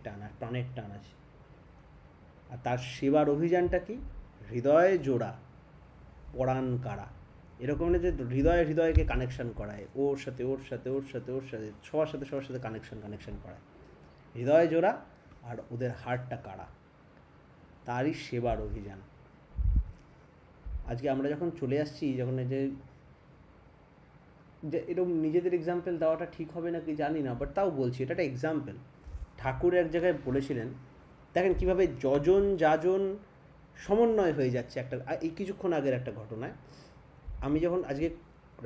A: টান আছে। আর তার সেবার অভিযানটা কি? হৃদয়ে জোড়া, পরাণ কারা, এরকম না যে হৃদয়কে কানেকশন করায়, ওর সাথে সবার সাথে কানেকশন করায়, হৃদয় জোড়া আর ওদের হার্টটা কারা, তারই সেবার অভিযান। আজকে আমরা যখন চলে আসছি, যখন এই যে এরকম নিজেদের এক্সাম্পল দেওয়াটা ঠিক হবে না কি জানি না, বাট তাও বলছি, এটা একটা এক্সাম্পল। ঠাকুর এক জায়গায় বলেছিলেন, দেখেন কীভাবে যজন যাজন সমন্বয় হয়ে যাচ্ছে। এই কিছুক্ষণ আগের একটা ঘটনায়, আমি যখন আজকে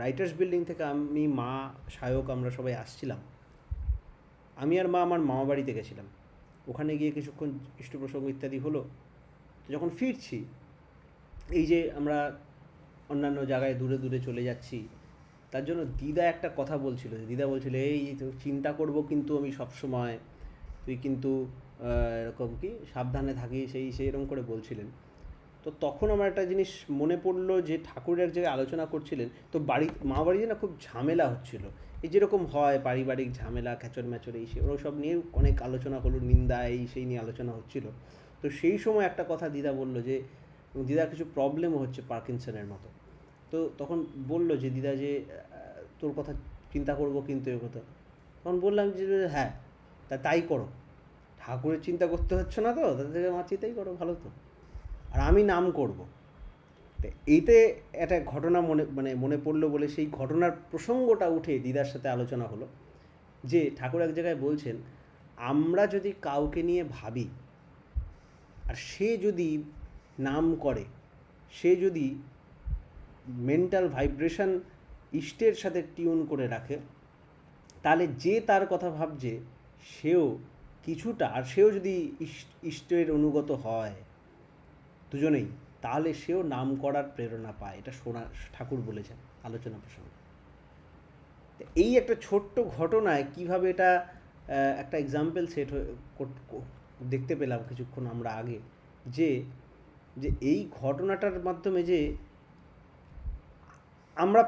A: রাইটার্স বিল্ডিং থেকে আমি, মা, সায়ক, আমরা সবাই আসছিলাম। আমি আর মা আমার মামা বাড়িতে গেছিলাম, ওখানে গিয়ে কিছুক্ষণ ইষ্টপ্রসঙ্গ ইত্যাদি হলো। তো যখন ফিরছি, এই যে আমরা অন্যান্য জায়গায় দূরে চলে যাচ্ছি, তার জন্য দিদা একটা কথা বলছিল। দিদা বলছিল, এই চিন্তা করব কিন্তু আমি সবসময়, তুই কিন্তু এরকম কি সাবধানে থাকিস, সেই এরকম করে বলছিলেন। তো তখন আমার একটা জিনিস মনে পড়লো, যে ঠাকুরের এক জায়গায় আলোচনা করছিলেন, তো মা বাড়িতে না খুব ঝামেলা হচ্ছিল, এই যেরকম হয় পারিবারিক ঝামেলা, খ্যাচর ম্যাচর, এই ওরা সব নিয়েও অনেক আলোচনা হলো, নিন্দা এই সেই নিয়ে আলোচনা হচ্ছিল। তো সেই সময় একটা কথা দিদা বললো, যে দিদার কিছু প্রবলেমও হচ্ছে পার্কিনসনের মতো। তো তখন বললো যে দিদা, যে তোর কথা চিন্তা করবো কিন্তু এ কথা। তখন বললাম যে হ্যাঁ, তাই করো, ঠাকুরের চিন্তা করতে হচ্ছে না তো, তাদের থেকে আমার চিন্তাই করো, ভালো তো। আর আমি নাম করব। তো এইতে একটা ঘটনা মনে পড়লো বলে সেই ঘটনার প্রসঙ্গটা উঠে দিদার সাথে আলোচনা হলো, যে ঠাকুর এক জায়গায় বলছেন, আমরা যদি কাউকে নিয়ে ভাবি আর সে যদি নাম করে, সে যদি মেন্টাল ভাইব্রেশন ইষ্টের সাথে টিউন করে রাখে, তাহলে যে তার কথা ভাবছে সেও কিছুটা, আর সেও যদি ইষ্টের অনুগত হয় দুজনেই, তাহলে সেও নাম করার প্রেরণা পায়। এটা ঠাকুর বলেছেন আলোচনা প্রসঙ্গে। এই একটা ছোট্ট ঘটনায় কিভাবে এটা একটা এক্সাম্পল দেখতে পেলাম কিছুক্ষণ আমরা আগে, যে এই ঘটনাটার মাধ্যমে যে আমরা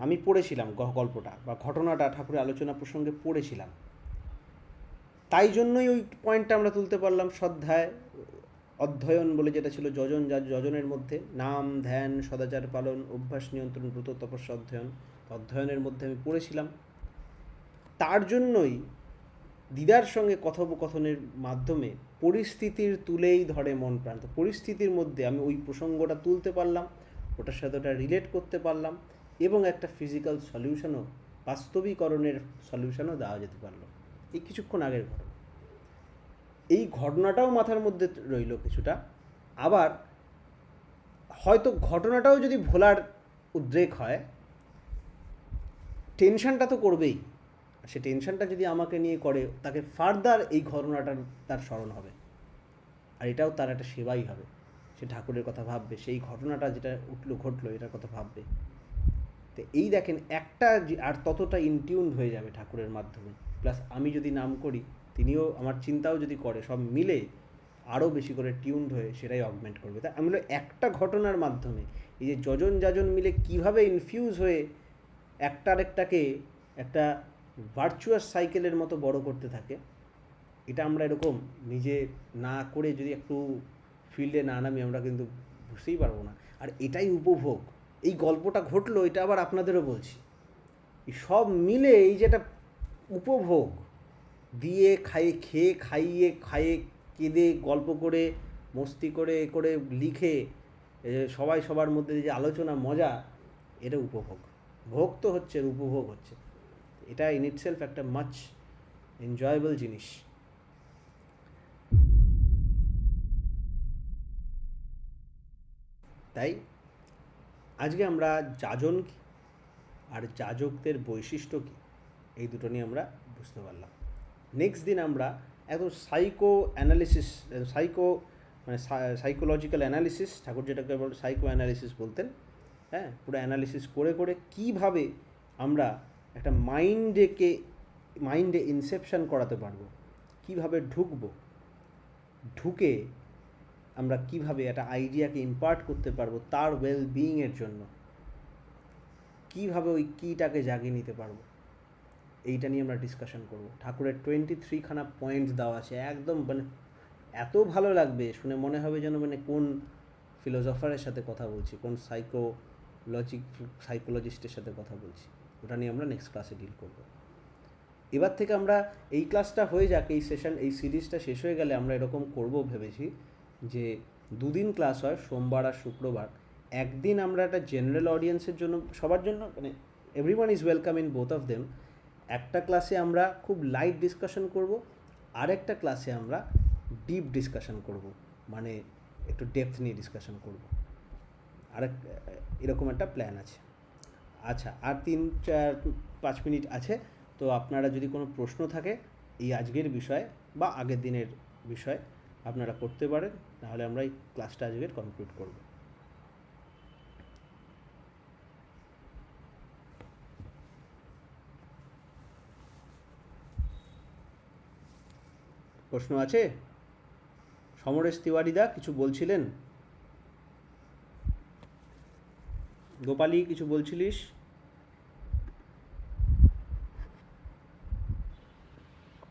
A: আমি পড়েছিলাম গল্পটা বা ঘটনাটা ঠাকুরের আলোচনা প্রসঙ্গে পড়েছিলাম, তাই জন্যই ওই পয়েন্টটা আমরা তুলতে পারলাম। অধ্যয়ন বলে যেটা ছিল, যজনের মধ্যে নাম, ধ্যান, সদাচার পালন, অভ্যাস নিয়ন্ত্রণ, ব্রত, তপস্যা, অধ্যয়নের মধ্যে আমি পড়েছিলাম। তার জন্যই দিদার সঙ্গে কথোপকথনের মাধ্যমে পরিস্থিতির তুলেই ধরে মন প্রাণ, তো পরিস্থিতির মধ্যে আমি ওই প্রসঙ্গটা তুলতে পারলাম, ওটার সাথে ওটা রিলেট করতে পারলাম, এবং একটা ফিজিক্যাল সলিউশনও, বাস্তবিকরণের সলিউশনও দেওয়া যেতে পারলো। এই কিছুক্ষণ আগের ঘটনা, এই ঘটনাটাও মাথার মধ্যে রইল কিছুটা। আবার হয়তো ঘটনাটাও যদি ভোলার উদ্রেক হয়, টেনশনটা তো করবেই, সে টেনশনটা যদি আমাকে নিয়ে করে, তাকে ফার্দার এই ঘটনাটার তার স্মরণ হবে, আর এটাও তার একটা সেবাই হবে। সে ঠাকুরের কথা ভাববে, সেই ঘটনাটা যেটা ঘটলো এটার কথা ভাববে। তো এই দেখেন, একটা আর ততটা ইনটিউনড হয়ে যাবে ঠাকুরের মাধ্যমে, প্লাস আমি যদি নাম করি, তিনিও আমার চিন্তাও যদি করে, সব মিলে আরও বেশি করে টিউনড হয়ে সেটাই অগমেন্ট করবে। তাই আমি একটা ঘটনার মাধ্যমে এই যে যাজন মিলে কিভাবে ইনফিউজ হয়ে একটা আরেকটাকে একটা ভার্চুয়াস সাইকেলের মতো বড় করতে থাকে, এটা আমরা এরকম নিজে না করে যদি একটু ফিল্ডে না নামি, আমরা কিন্তু বুঝতেই পারবো না। আর এটাই উপভোগ। এই গল্পটা ঘটলো, এটা আবার আপনাদেরও বলছি, এই সব মিলে এই যেটা উপভোগ দিয়ে খাইয়ে কেঁদে গল্প করে মস্তি করে লিখে সবাই সবার মধ্যে যে আলোচনা, মজা, এটা উপভোগ। ভোগ তো হচ্ছে, উপভোগ হচ্ছে। এটা ইন ইটসেলফ একটা মাচ এনজয়েবল জিনিস। তাই আজকে আমরা যাজন আর যাজকদের বৈশিষ্ট্য কী, এই দুটো নিয়ে আমরা বুঝতে পারলাম। নেক্সট দিন আমরা একদম সাইকোলজিক্যাল অ্যানালিসিস, ঠাকুর যেটাকে সাইকো অ্যানালিসিস বলতেন, হ্যাঁ, পুরো অ্যানালিসিস করে কীভাবে আমরা একটা মাইন্ডে ইনসেপশন করাতে পারবো, কীভাবে ঢুকে আমরা কীভাবে একটা আইডিয়াকে ইম্পার্ট করতে পারবো তার ওয়েলবিইংয়ের জন্য, কীভাবে ওই কিটাকে জাগিয়ে নিতে পারবো, এইটা নিয়ে আমরা ডিসকাশন করব। ঠাকুরের 23খানা পয়েন্টস দেওয়া আছে, একদম মানে এত ভালো লাগবে শুনে, মনে হবে যেন মানে কোন ফিলোসফারের সাথে কথা বলছি, কোন সাইকোলজিস্টের সাথে কথা বলছি। ওটা নিয়ে আমরা নেক্সট ক্লাসে ডিল করব। এবার থেকে আমরা এই ক্লাসটা হয়ে যাক, এই সেশন, এই সিরিজটা শেষ হয়ে গেলে আমরা এরকম করব ভেবেছি যে 2 দিন ক্লাস হয়, সোমবার আর শুক্রবার। একদিন আমরা একটা জেনারেল অডিয়েন্সের জন্য, সবার জন্য, মানে everyone is welcome in both of them. একটা ক্লাসে আমরা খুব লাইট ডিসকাশন করব, আরেকটা ক্লাসে আমরা ডিপ ডিসকাশন করব, মানে একটু ডেপথ নিয়ে ডিসকাশন করব। এরকম একটা প্ল্যান আছে। আচ্ছা, আর 3-4-5 মিনিট আছে, তো আপনারা যদি কোনো প্রশ্ন থাকে এই আজকের বিষয়ে বা আগের দিনের বিষয়ে আপনারা করতে পারেন, তাহলে আমরা এই ক্লাসটা আজকের কমপ্লিট করব। প্রশ্ন আছে? সমরেশ তিওয়ারিদা কিছু বলছিলেন? গোপালী কিছু বলছিলিস?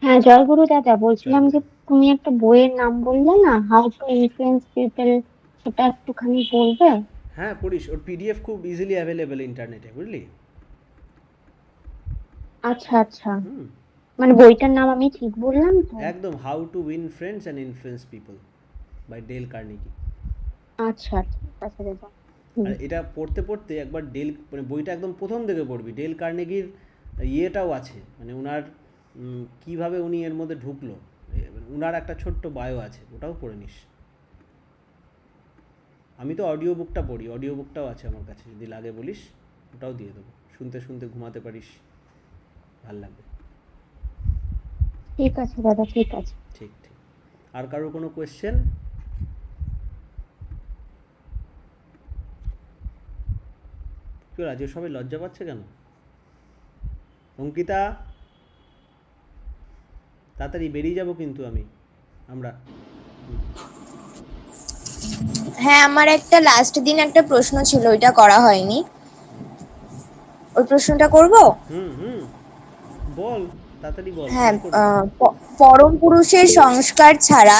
C: হ্যাঁ, জয়গুরু দাদা, বলছিলাম যে
A: জয়গুরু।
C: তুমি একটা বইয়ের নাম বললে না, হাউ টু ইনফ্লুয়েন্স পিপল, সেটা একটুখানি বলবে?
A: হ্যাঁ, পড়িস। ওর পিডিএফ খুব ইজিলি অ্যাভেলেবেল ইন্টারনেটে, বুঝলি?
C: আচ্ছা আচ্ছা,
A: হুম,
C: মানে বইটার নাম আমি ঠিক বললাম তো?
A: একদম, how to win friends and influence people by Dale Carnegie.
C: আচ্ছা, ঠিক আছে দাদা। হুম।
A: আর এটা পড়তে পড়তে একবার মানে বইটা একদম প্রথম থেকে পড়বি। ডেল কার্নেগির ইয়েটাও আছে, মানে ওনার কীভাবে উনি এর মধ্যে ঢুকলো, ওনার একটা ছোট্ট বায়ো আছে, ওটাও পড়ে নিস। আমি তো অডিও বুকটা পড়ি, অডিও বুকটাও আছে আমার কাছে, যদি লাগে বলিস ওটাও দিয়ে দেবো, শুনতে শুনতে ঘুমাতে পারিস, ভাল লাগবে।
C: ঠিক আছে দাদা, ঠিক আছে।
A: ঠিক ঠিক। আর কারোর কোনো কোয়েশ্চেন? কেউ আজকে সবাই লজ্জা পাচ্ছে কেন? অঙ্কিতা, তাড়াতাড়ি বেরিয়ে যাব কিন্তু আমরা।
D: হ্যাঁ, আমার একটা লাস্ট দিন একটা প্রশ্ন ছিল, ওইটা করা হয়নি। ওই প্রশ্নটা করব?
A: হুম হুম, বল, তাড়াতাড়ি বল,
D: হ্যাঁ,
A: শেষ করবি।
D: পরম পুরুষের সংস্কার ছাড়া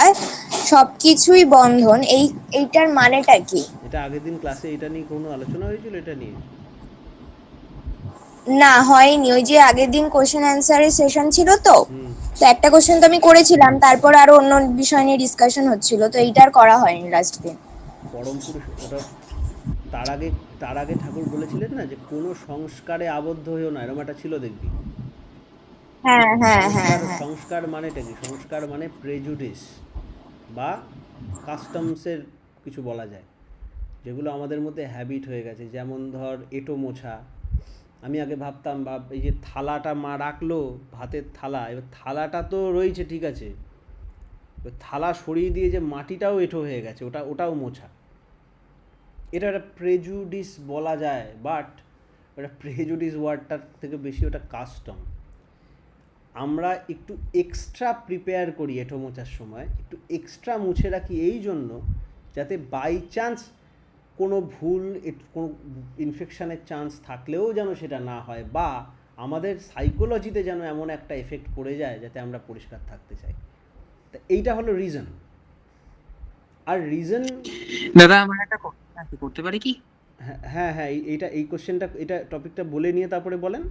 D: সবকিছুই বন্ধন, এইটার মানেটা কি?
A: এটা আগের দিন ক্লাসে এটা নিয়ে কোনো আলোচনা হয়েছিল, এটা নিয়ে?
D: না, হয়নি। ওই যে আগের দিন কোশ্চেন অ্যান্সারের সেশন ছিল, তো
A: হুম।
D: তো একটা কোশ্চেন তো আমি করেছিলাম, তারপর আরো অন্য বিষয় নিয়ে ডিসকাশন হচ্ছিল, তো এইটার করা হয়নি লাস্ট দিন।
A: পরম পুরুষ, ওটা তার আগে, ঠাকুর বলেছিলেন না যে কোনো সংস্কারে আবদ্ধ হয়েও না, এরকম একটা ছিল, দেখবি।
D: হ্যাঁ হ্যাঁ হ্যাঁ
A: সংস্কার,
D: হ্যাঁ।
A: সংস্কার মানেটা কি? সংস্কার মানে প্রেজুডিস বা কাস্টমসের কিছু বলা যায়, যেগুলো আমাদের মধ্যে হ্যাবিট হয়ে গেছে। যেমন ধর এঁটো মোছা। আমি আগে ভাবতাম, এই যে থালাটা মা রাখলো, ভাতের থালা, এবার থালাটা তো রয়েছে ঠিক আছে, এবার থালা সরিয়ে দিয়ে যে মাটিটাও এঁটো হয়ে গেছে, ওটাও মোছা। এটা একটা প্রেজুডিস বলা যায়, বাট ওটা প্রেজুডিস ওয়ার্ডটার থেকে বেশি ওটা কাস্টম। আমরা একটু এক্সট্রা প্রিপেয়ার করি এঁটো মোছার সময়, একটু এক্সট্রা মুছে রাখি এই জন্য, যাতে বাই চান্স কোনো ভুল, কোনো ইনফেকশানের চান্স থাকলেও যেন সেটা না হয়, বা আমাদের সাইকোলজিতে যেন এমন একটা এফেক্ট পড়ে যায় যাতে আমরা পরিষ্কার থাকতে চাই। তা এইটা হলো রিজন। আর রিজন,
E: দাদা আমার একটা কথা আছে, করতে পারি কি?
A: হ্যাঁ হ্যাঁ, এই কোশ্চেনটা, এটা টপিকটা বলে নিয়ে তারপরে বলেন।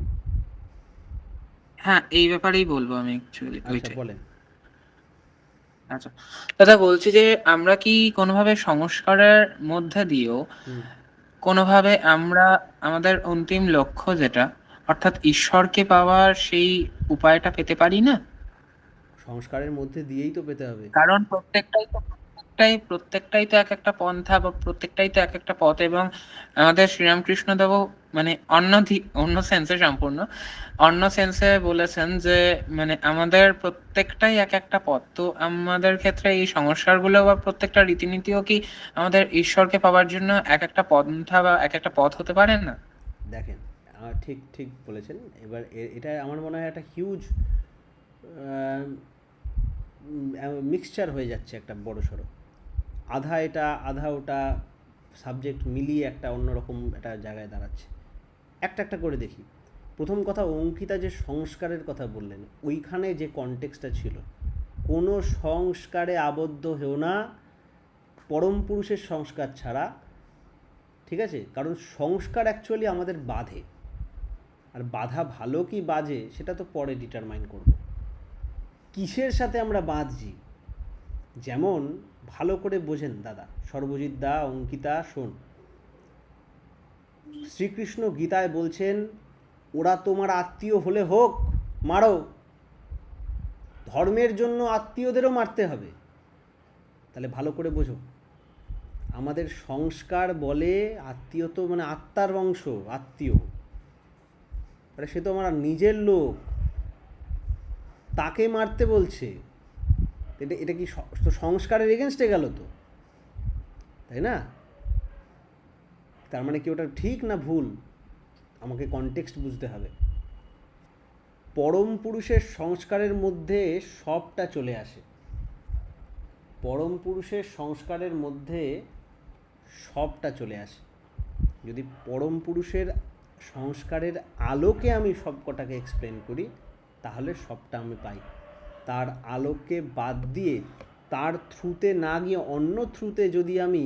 E: হ্যাঁ, এই ব্যাপারেই বলবো আমি অ্যাকচুয়ালি,
A: আচ্ছা,
E: ওইটাই।
A: বলেন।
E: আচ্ছা দাদা, বলছি যে আমরা কি কোনোভাবে সংস্কারের মধ্যে দিয়েও
A: হুম।
E: কোনোভাবে আমরা আমাদের অন্তিম লক্ষ্য যেটা, অর্থাৎ ঈশ্বরকে পাওয়ার সেই উপায়টা পেতে পারি না?
A: সংস্কারের মধ্যে দিয়েই তো পেতে হবে।
E: কারণ প্রত্যেকটাই তো এক একটা পন্থা, বা প্রত্যেকটাই তো এক একটা পথ, এবং আমাদের শ্রীরামকৃষ্ণ দেবও মানে অন্য সেন্সে, সম্পূর্ণ অন্য সেন্সে বলেছেন যে মানে আমাদের প্রত্যেকটাই এক একটা পথ। তো আমাদের ক্ষেত্রে এই সংস্কারগুলো বা প্রত্যেকটা রীতিনীতিও কি আমাদের ঈশ্বরকে পাওয়ার জন্য এক একটা পন্থা বা এক একটা পথ হতে পারে না?
A: দেখেন, ঠিক ঠিক বলেছেন। এবার এটা আমার মনে হয় একটা হিউজ মিক্সচার হয়ে যাচ্ছে, একটা বড় সড়ো, আধা এটা আধা ওটা সাবজেক্ট মিলিয়ে একটা অন্যরকম একটা জায়গায় দাঁড়াচ্ছে। একটা একটা করে দেখি। প্রথম কথা, অঙ্কিতা যে সংস্কারের কথা বললেন, ওইখানে যে কনটেক্সটটা ছিল, কোনো সংস্কারে আবদ্ধ হেও না পরম পুরুষের সংস্কার ছাড়া, ঠিক আছে? কারণ সংস্কার অ্যাকচুয়ালি আমাদের বাঁধে, আর বাধা ভালো কি বাজে সেটা তো পরে ডিটারমাইন করব। কিসের সাথে আমরা বাঁধছি, যেমন ভালো করে বোঝেন দাদা, সর্বজিৎ দা, অঙ্কিতা, শোন, শ্রীকৃষ্ণ গীতায় বলছেন ওরা তোমার আত্মীয় হলে হোক, মারো। ধর্মের জন্য আত্মীয়দেরও মারতে হবে। তাহলে ভালো করে বোঝো, আমাদের সংস্কার বলে আত্মীয় তো মানে আত্মার বংশ, আত্মীয়, আরে সে তো আমার নিজের লোক, তাকে মারতে বলছে। এটা এটা কি সংস্কারের এগেনস্টে গেল তো, তাই না? তার মানে কি ওটা ঠিক না ভুল? আমাকে কনটেক্সট বুঝতে হবে। পরম পুরুষের সংস্কারের মধ্যে সবটা চলে আসে, পরম পুরুষের সংস্কারের মধ্যে সবটা চলে আসে। যদি পরম পুরুষের সংস্কারের আলোকে আমি সব কটাকে এক্সপ্লেন করি, তাহলে সবটা আমি পাই। তার আলোকে বাদ দিয়ে, তার থ্রুতে না গিয়ে অন্য থ্রুতে যদি আমি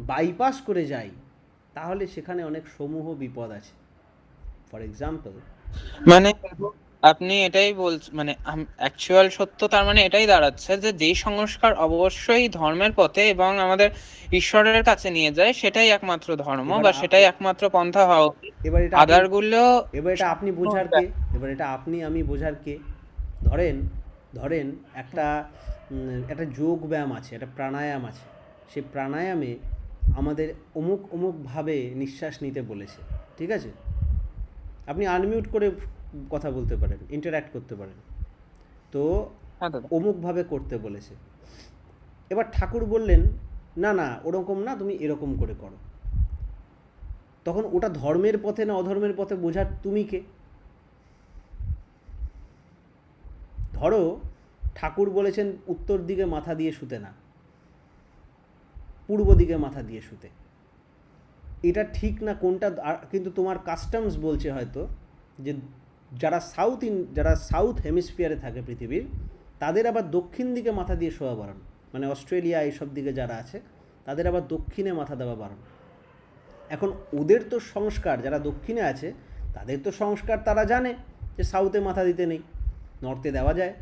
A: বাইপাস করে যাই, তাহলে সেখানে অনেক সমূহ বিপদ আছে। ফর এক্সাম্পল,
E: মানে আপনি এটাই বলছেন, মানে অ্যাকচুয়াল সত্য তার মানে এটাই দাঁড়াচ্ছে যে যেই সংস্কার অবশ্যই ধর্মের পথে এবং আমাদের ঈশ্বরের কাছে নিয়ে যায়, সেটাই একমাত্র ধর্ম
A: এবার
E: বা সেটাই একমাত্র পন্থা হওয়া উচিত।
A: এবার এটা
E: আদারগুলো
A: এবার এটা আপনি বোঝার কে? এবার এটা আপনি আমি বোঝার কে? ধরেন একটা যোগ ব্যায়াম আছে, একটা প্রাণায়াম আছে। সেই প্রাণায়ামে আমাদের অমুকভাবে নিঃশ্বাস নিতে বলেছে, ঠিক আছে? আপনি আনমিউট করে কথা বলতে পারেন, ইন্টারঅ্যাক্ট করতে পারেন। তো
E: হ্যাঁ দাদা,
A: অমুকভাবে করতে বলেছে। এবার ঠাকুর বললেন না না ওরকম না, তুমি এরকম করে করো। তখন ওটা ধর্মের পথে না অধর্মের পথে বোঝার তুমি কে? ধরো ঠাকুর বলেছেন উত্তর দিকে মাথা দিয়ে শুতে না, পূর্ব দিকে মাথা দিয়ে শুতে। এটা ঠিক না কোনটা, কিন্তু তোমার কাস্টমস বলছে হয়তো যে যারা সাউথ হেমিস্ফিয়ারে থাকে পৃথিবীর, তাদের আবার দক্ষিণ দিকে মাথা দিয়ে শোয়া বারণ। মানে অস্ট্রেলিয়া এইসব দিকে যারা আছে, তাদের আবার দক্ষিণে মাথা দেওয়া বারণ। এখন ওদের তো সংস্কার, যারা দক্ষিণে আছে তাদের তো সংস্কার, তারা জানে যে সাউথে মাথা দিতে নেই, নর্থে দেওয়া যায়।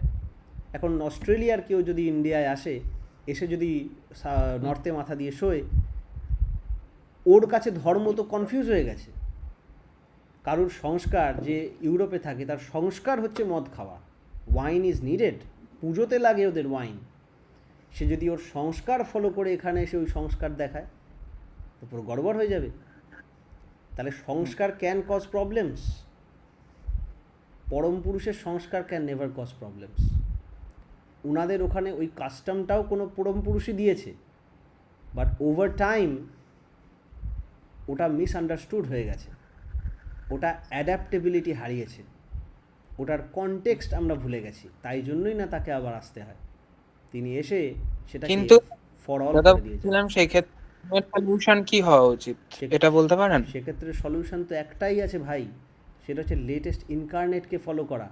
A: এখন অস্ট্রেলিয়ার কেউ যদি ইন্ডিয়ায় এসে যদি নর্থে মাথা দিয়ে শোয়, ওর কাছে ধর্ম তো কনফিউজ হয়ে গেছে। কারোর সংস্কার, যে ইউরোপে থাকে তার সংস্কার হচ্ছে মদ খাওয়া, ওয়াইন ইজ নিডেড, পুজোতে লাগে ওদের ওয়াইন। সে যদি ওর সংস্কার ফলো করে এখানে এসে ওই সংস্কার দেখায়, তো পুরো গড়বড় হয়ে যাবে। তাহলে সংস্কার ক্যান কজ প্রবলেমস, পরম পুরুষের সংস্কার ক্যান নেভার কজ প্রবলেমস। ওনাদের ওখানে ওই কাস্টমটাও কোনো পরম পুরুষই দিয়েছে, বাট ওভার টাইম ওটা মিসআন্ডারস্টুড হয়ে গেছে, ওটা অ্যাডাপ্টেবিলিটি হারিয়েছে, ওটার কনটেক্সট আমরা ভুলে গেছি। তাই জন্যই না তাকে আবার আসতে হয়। তিনি এসে সেটা
E: কিন্তু
A: ফর অল
E: দাদা
A: করে দিয়েছেন।
E: বলছিলাম সেই ক্ষেত্রে সলিউশন কি হওয়া উচিত এটা বলতে পারেন?
A: সেক্ষেত্রে সলিউশন তো একটাই আছে ভাই, সেটা হচ্ছে লেটেস্ট ইনকারনেটকে ফলো করা,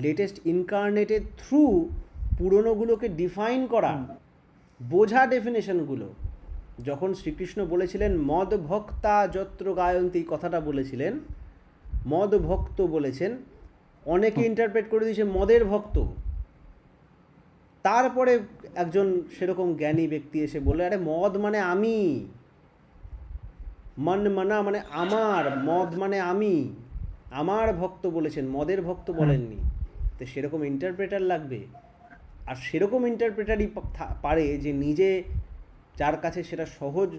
A: লেটেস্ট ইনকারনেটের থ্রু পুরনোগুলোকে ডিফাইন করা, বোঝা ডেফিনেশনগুলো। যখন শ্রীকৃষ্ণ বলেছিলেন মদ ভক্তা যত্র গায়ন্তী, কথাটা বলেছিলেন, মদ ভক্ত বলেছেন, অনেকে ইন্টারপ্রেট করে দিয়েছে মদের ভক্ত। তারপরে একজন সেরকম জ্ঞানী ব্যক্তি এসে বলে, আরে মদ মানে আমি, মন মানা মানে আমার, মদ মানে আমি, আমার ভক্ত বলেছেন, মদের ভক্ত বলেননি। তো সেরকম ইন্টারপ্রেটার লাগবে। আর সেরকম ইন্টারপ্রেটারই পারে যে নিজে, যার কাছে সেটা সহজ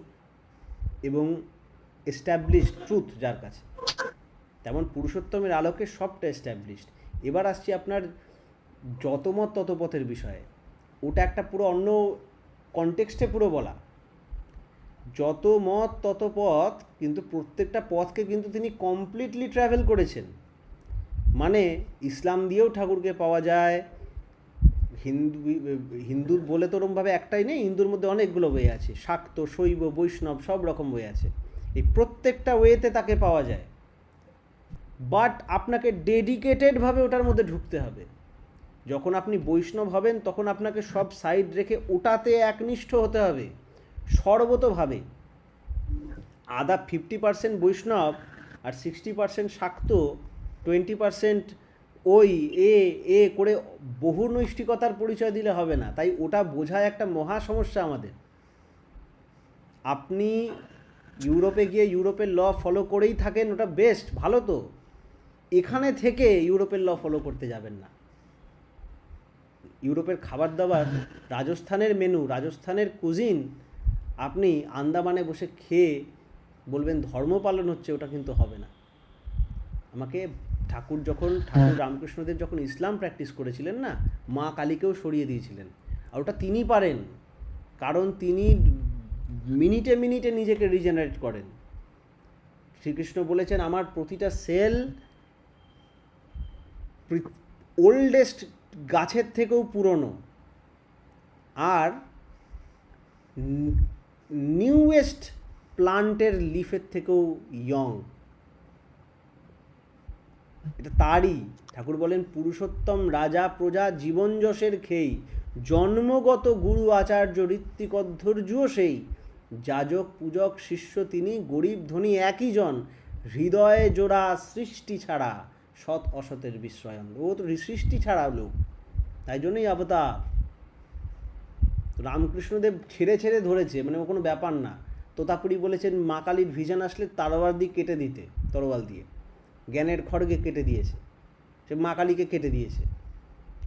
A: এবং এস্টাবলিশড ট্রুথ যার কাছে। তেমন পুরুষোত্তমের আলোকে সবটা এস্টাবলিশড। এবার আসছি আপনার যত মত তত পথের বিষয়ে, ওটা একটা পুরো অন্য কনটেক্সটে পুরো বলা। যত মত তত পথ, কিন্তু প্রত্যেকটা পথকে কিন্তু তিনি কমপ্লিটলি ট্রাভেল করেছেন। মানে ইসলাম দিয়েও ঠাকুরকে পাওয়া যায়, হিন্দুর বলে তো ওরমভাবে একটাই নেই, হিন্দুর মধ্যে অনেকগুলো ওয়ে আছে, শাক্ত, শৈব, বৈষ্ণব, সব রকম ওয়ে আছে। এই প্রত্যেকটা ওয়েতে তাকে পাওয়া যায়। বাট আপনাকে ডেডিকেটেডভাবে ওটার মধ্যে ঢুকতে হবে। যখন আপনি বৈষ্ণব হবেন তখন আপনাকে সব সাইড রেখে ওটাতে একনিষ্ঠ হতে হবে সর্বতোভাবে। আদা 50% বৈষ্ণব আর 60% শাক্ত, 20% ওই এ করে বহু নৈষ্ঠিকতার পরিচয় দিলে হবে না। তাই ওটা বোঝা একটা মহা সমস্যা আমাদের। আপনি ইউরোপে গিয়ে ইউরোপের ল ফলো করেই থাকেন, ওটা বেস্ট, ভালো তো। এখানে থেকে ইউরোপের ল ফলো করতে যাবেন না। ইউরোপের খাবার দাবার, রাজস্থানের মেনু, রাজস্থানের কুজিন আপনি আন্দামানে বসে খেয়ে বলবেন ধর্ম পালন হচ্ছে, ওটা কিন্তু হবে না। আমাকে ঠাকুর রামকৃষ্ণদেব যখন ইসলাম প্র্যাকটিস করেছিলেন না, মা কালীকেও সরিয়ে দিয়েছিলেন। আর ওটা তিনি পারেন, কারণ তিনি মিনিটে মিনিটে নিজেকে রিজেনারেট করেন। শ্রীকৃষ্ণ বলেছেন আমার প্রতিটা সেল ওল্ডেস্ট গাছের থেকেও পুরনো আর নিউয়েস্ট প্লান্টের লিফের থেকেও ইয়ং। এটা তারই। ঠাকুর বলেন পুরুষোত্তম রাজা প্রজা জীবন যশের খেই, জন্মগত গুরু আচার্য ঋত্বিক অধৈর্যও সেই, যাজক পূজক শিষ্য তিনি, গরিব ধনী একই জন, হৃদয়ে জোড়া সৃষ্টি ছাড়া সৎ অসতের বিস্ময়ন। ও তো সৃষ্টি ছাড়া লোক, তাই জন্যই অবতার। রামকৃষ্ণদেব ছেড়ে ছেড়ে ধরেছে, মানে ও কোনো ব্যাপার না। তোতাপুরি বলেছেন মা কালীর ভিশন আসলে তরোয়াল দিয়ে কেটে দিতে, তরোয়াল দিয়ে জ্ঞানের খড়গে কেটে দিয়েছে, সে মা কালীকে কেটে দিয়েছে,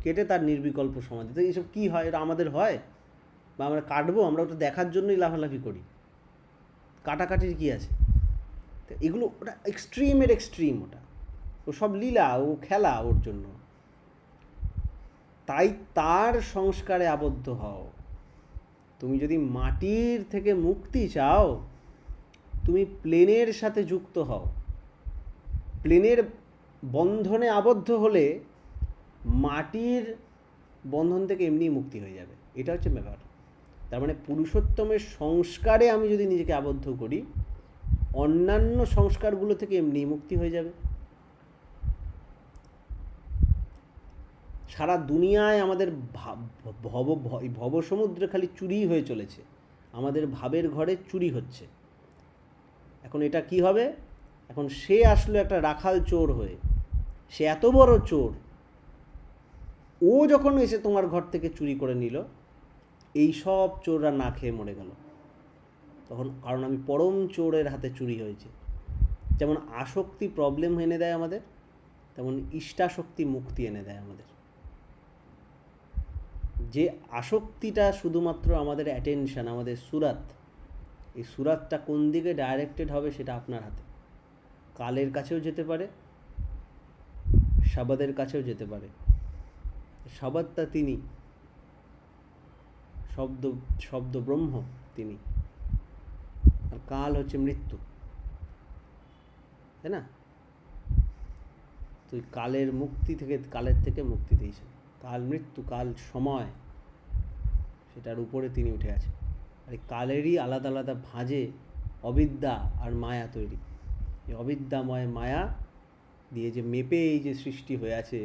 A: কেটে তার নির্বিকল্প সমাধি। তো এইসব কী হয়? এটা আমাদের হয়? বা আমরা কাটবো? আমরা ওটা দেখার জন্যই লাফালাফি করি, কাটাকাটির কী আছে? তো এগুলো ওটা এক্সট্রিমের এক্সট্রিম, ওটা ও সব লীলা, ও খেলা ওর জন্য। তাই তার সংস্কারে আবদ্ধ হও। তুমি যদি মাটির থেকে মুক্তি চাও, তুমি প্লেনের সাথে যুক্ত হও। প্লেনের বন্ধনে আবদ্ধ হলে মাটির বন্ধন থেকে এমনি মুক্তি হয়ে যাবে। এটা হচ্ছে ব্যাপার। তার মানে পুরুষোত্তমের সংস্কারে আমি যদি নিজেকে আবদ্ধ করি, অন্যান্য সংস্কারগুলো থেকে এমনি মুক্তি হয়ে যাবে। সারা দুনিয়ায় আমাদের ভবসমুদ্রে খালি চুরি হয়ে চলেছে, আমাদের ভাবের ঘরে চুরি হচ্ছে। এখন এটা কি হবে? এখন সে আসলো একটা রাখাল চোর হয়ে, সে এত বড় চোর, ও যখন এসে তোমার ঘর থেকে চুরি করে নিল, এই সব চোররা না খেয়ে মরে গেল তখন, কারণ আমি পরম চোরের হাতে চুরি হয়েছে। যেমন আসক্তি প্রবলেম এনে দেয় আমাদের, তেমন ইষ্টাশক্তি মুক্তি এনে দেয় আমাদের। যে আসক্তিটা শুধুমাত্র আমাদের অ্যাটেনশন, আমাদের সুরাত, এই সুরাতটা কোন দিকে ডাইরেক্টেড হবে সেটা আপনার হাতে। কালের কাছেও যেতে পারে, শবদের কাছেও যেতে পারে। শবদটা তিনি, শব্দ ব্রহ্ম তিনি, আর কাল হচ্ছে মৃত্যু, তাই না? তুই কালের থেকে মুক্তি দিয়েছেন। কাল মৃত্যু, কাল সময়, সেটার উপরে তিনি উঠে আছেন। আর এই কালেরই আলাদা আলাদা ভাঁজে অবিদ্যা আর মায়া তৈরি। এই অবিদ্যাময় মায়া দিয়ে যে মেপে এই যে সৃষ্টি হয়ে আছে,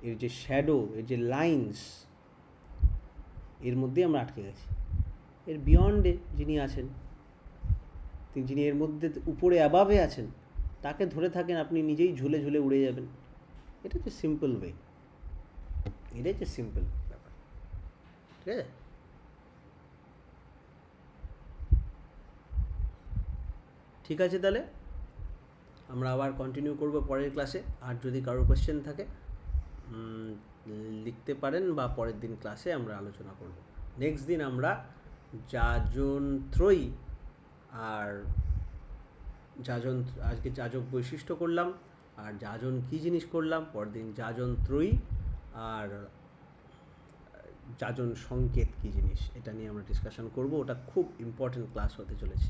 A: এর যে শ্যাডো, এর যে লাইন্স, এর মধ্যেই আমরা আটকে গেছি। এর বিয়ন্ডে যিনি আছেন, যিনি এর মধ্যে উপরে অ্যাবাভে আছেন, তাকে ধরে থাকেন, আপনি নিজেই ঝুলে ঝুলে উড়ে যাবেন। এটা হচ্ছে সিম্পল ওয়ে, এটাই হচ্ছে সিম্পল ব্যাপার। ঠিক আছে? ঠিক আছে, তাহলে আমরা আবার কন্টিনিউ করব পরের ক্লাসে। আর যদি কারোর কোয়েশ্চেন থাকে লিখতে পারেন, বা পরের দিন ক্লাসে আমরা আলোচনা করব। নেক্সট দিন আমরা যাজনত্রয়ী আর আজকে যাজক বৈশিষ্ট্য করলাম, আর যাজন কী জিনিস করলাম। পরের দিন যাজনত্রয়ী আর যাজন সংকেত কী জিনিস, এটা নিয়ে আমরা ডিসকাশন করব। ওটা খুব ইম্পর্টেন্ট ক্লাস হতে চলেছে।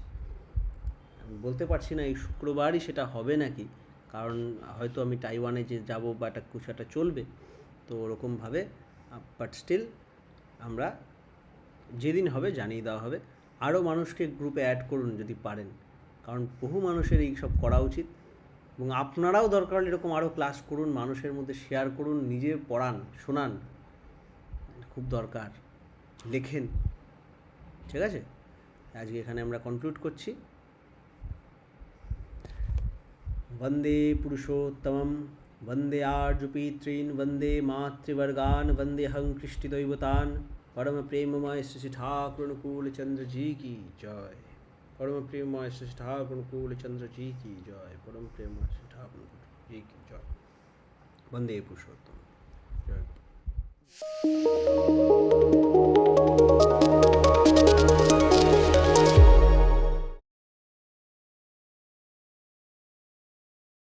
A: আমি বলতে পারছি না এই শুক্রবারই সেটা হবে নাকি, কারণ হয়তো আমি তাইওয়ানে যে যাব বা কিছু একটা চলবে, তো ওরকমভাবে। বাট স্টিল আমরা যেদিন হবে জানিয়ে দেওয়া হবে। আরও মানুষকে গ্রুপে অ্যাড করুন যদি পারেন, কারণ বহু মানুষের এই সব করা উচিত। এবং আপনারাও দরকার হলে এরকম আরও ক্লাস করুন, মানুষের মধ্যে শেয়ার করুন, নিজে পড়ান, শোনান, খুব দরকার, লেখেন। ঠিক আছে, আজকে এখানে আমরা কনক্লুড করছি। वंदे पुरुषोत्तमं वंदे आर्जुपितॄन् वंदे मातृवर्गान् वंदेऽहं कृष्टिदैवतान्। परम प्रेममय श्री ठाकुर अनुकूल चंद्र जी की जय। परम प्रेममय श्री ठाकुर अनुकूल चंद्र जी की जय। परम प्रेममय श्री ठाकुर जी की जय। वंदे पुरुषोत्तम जय।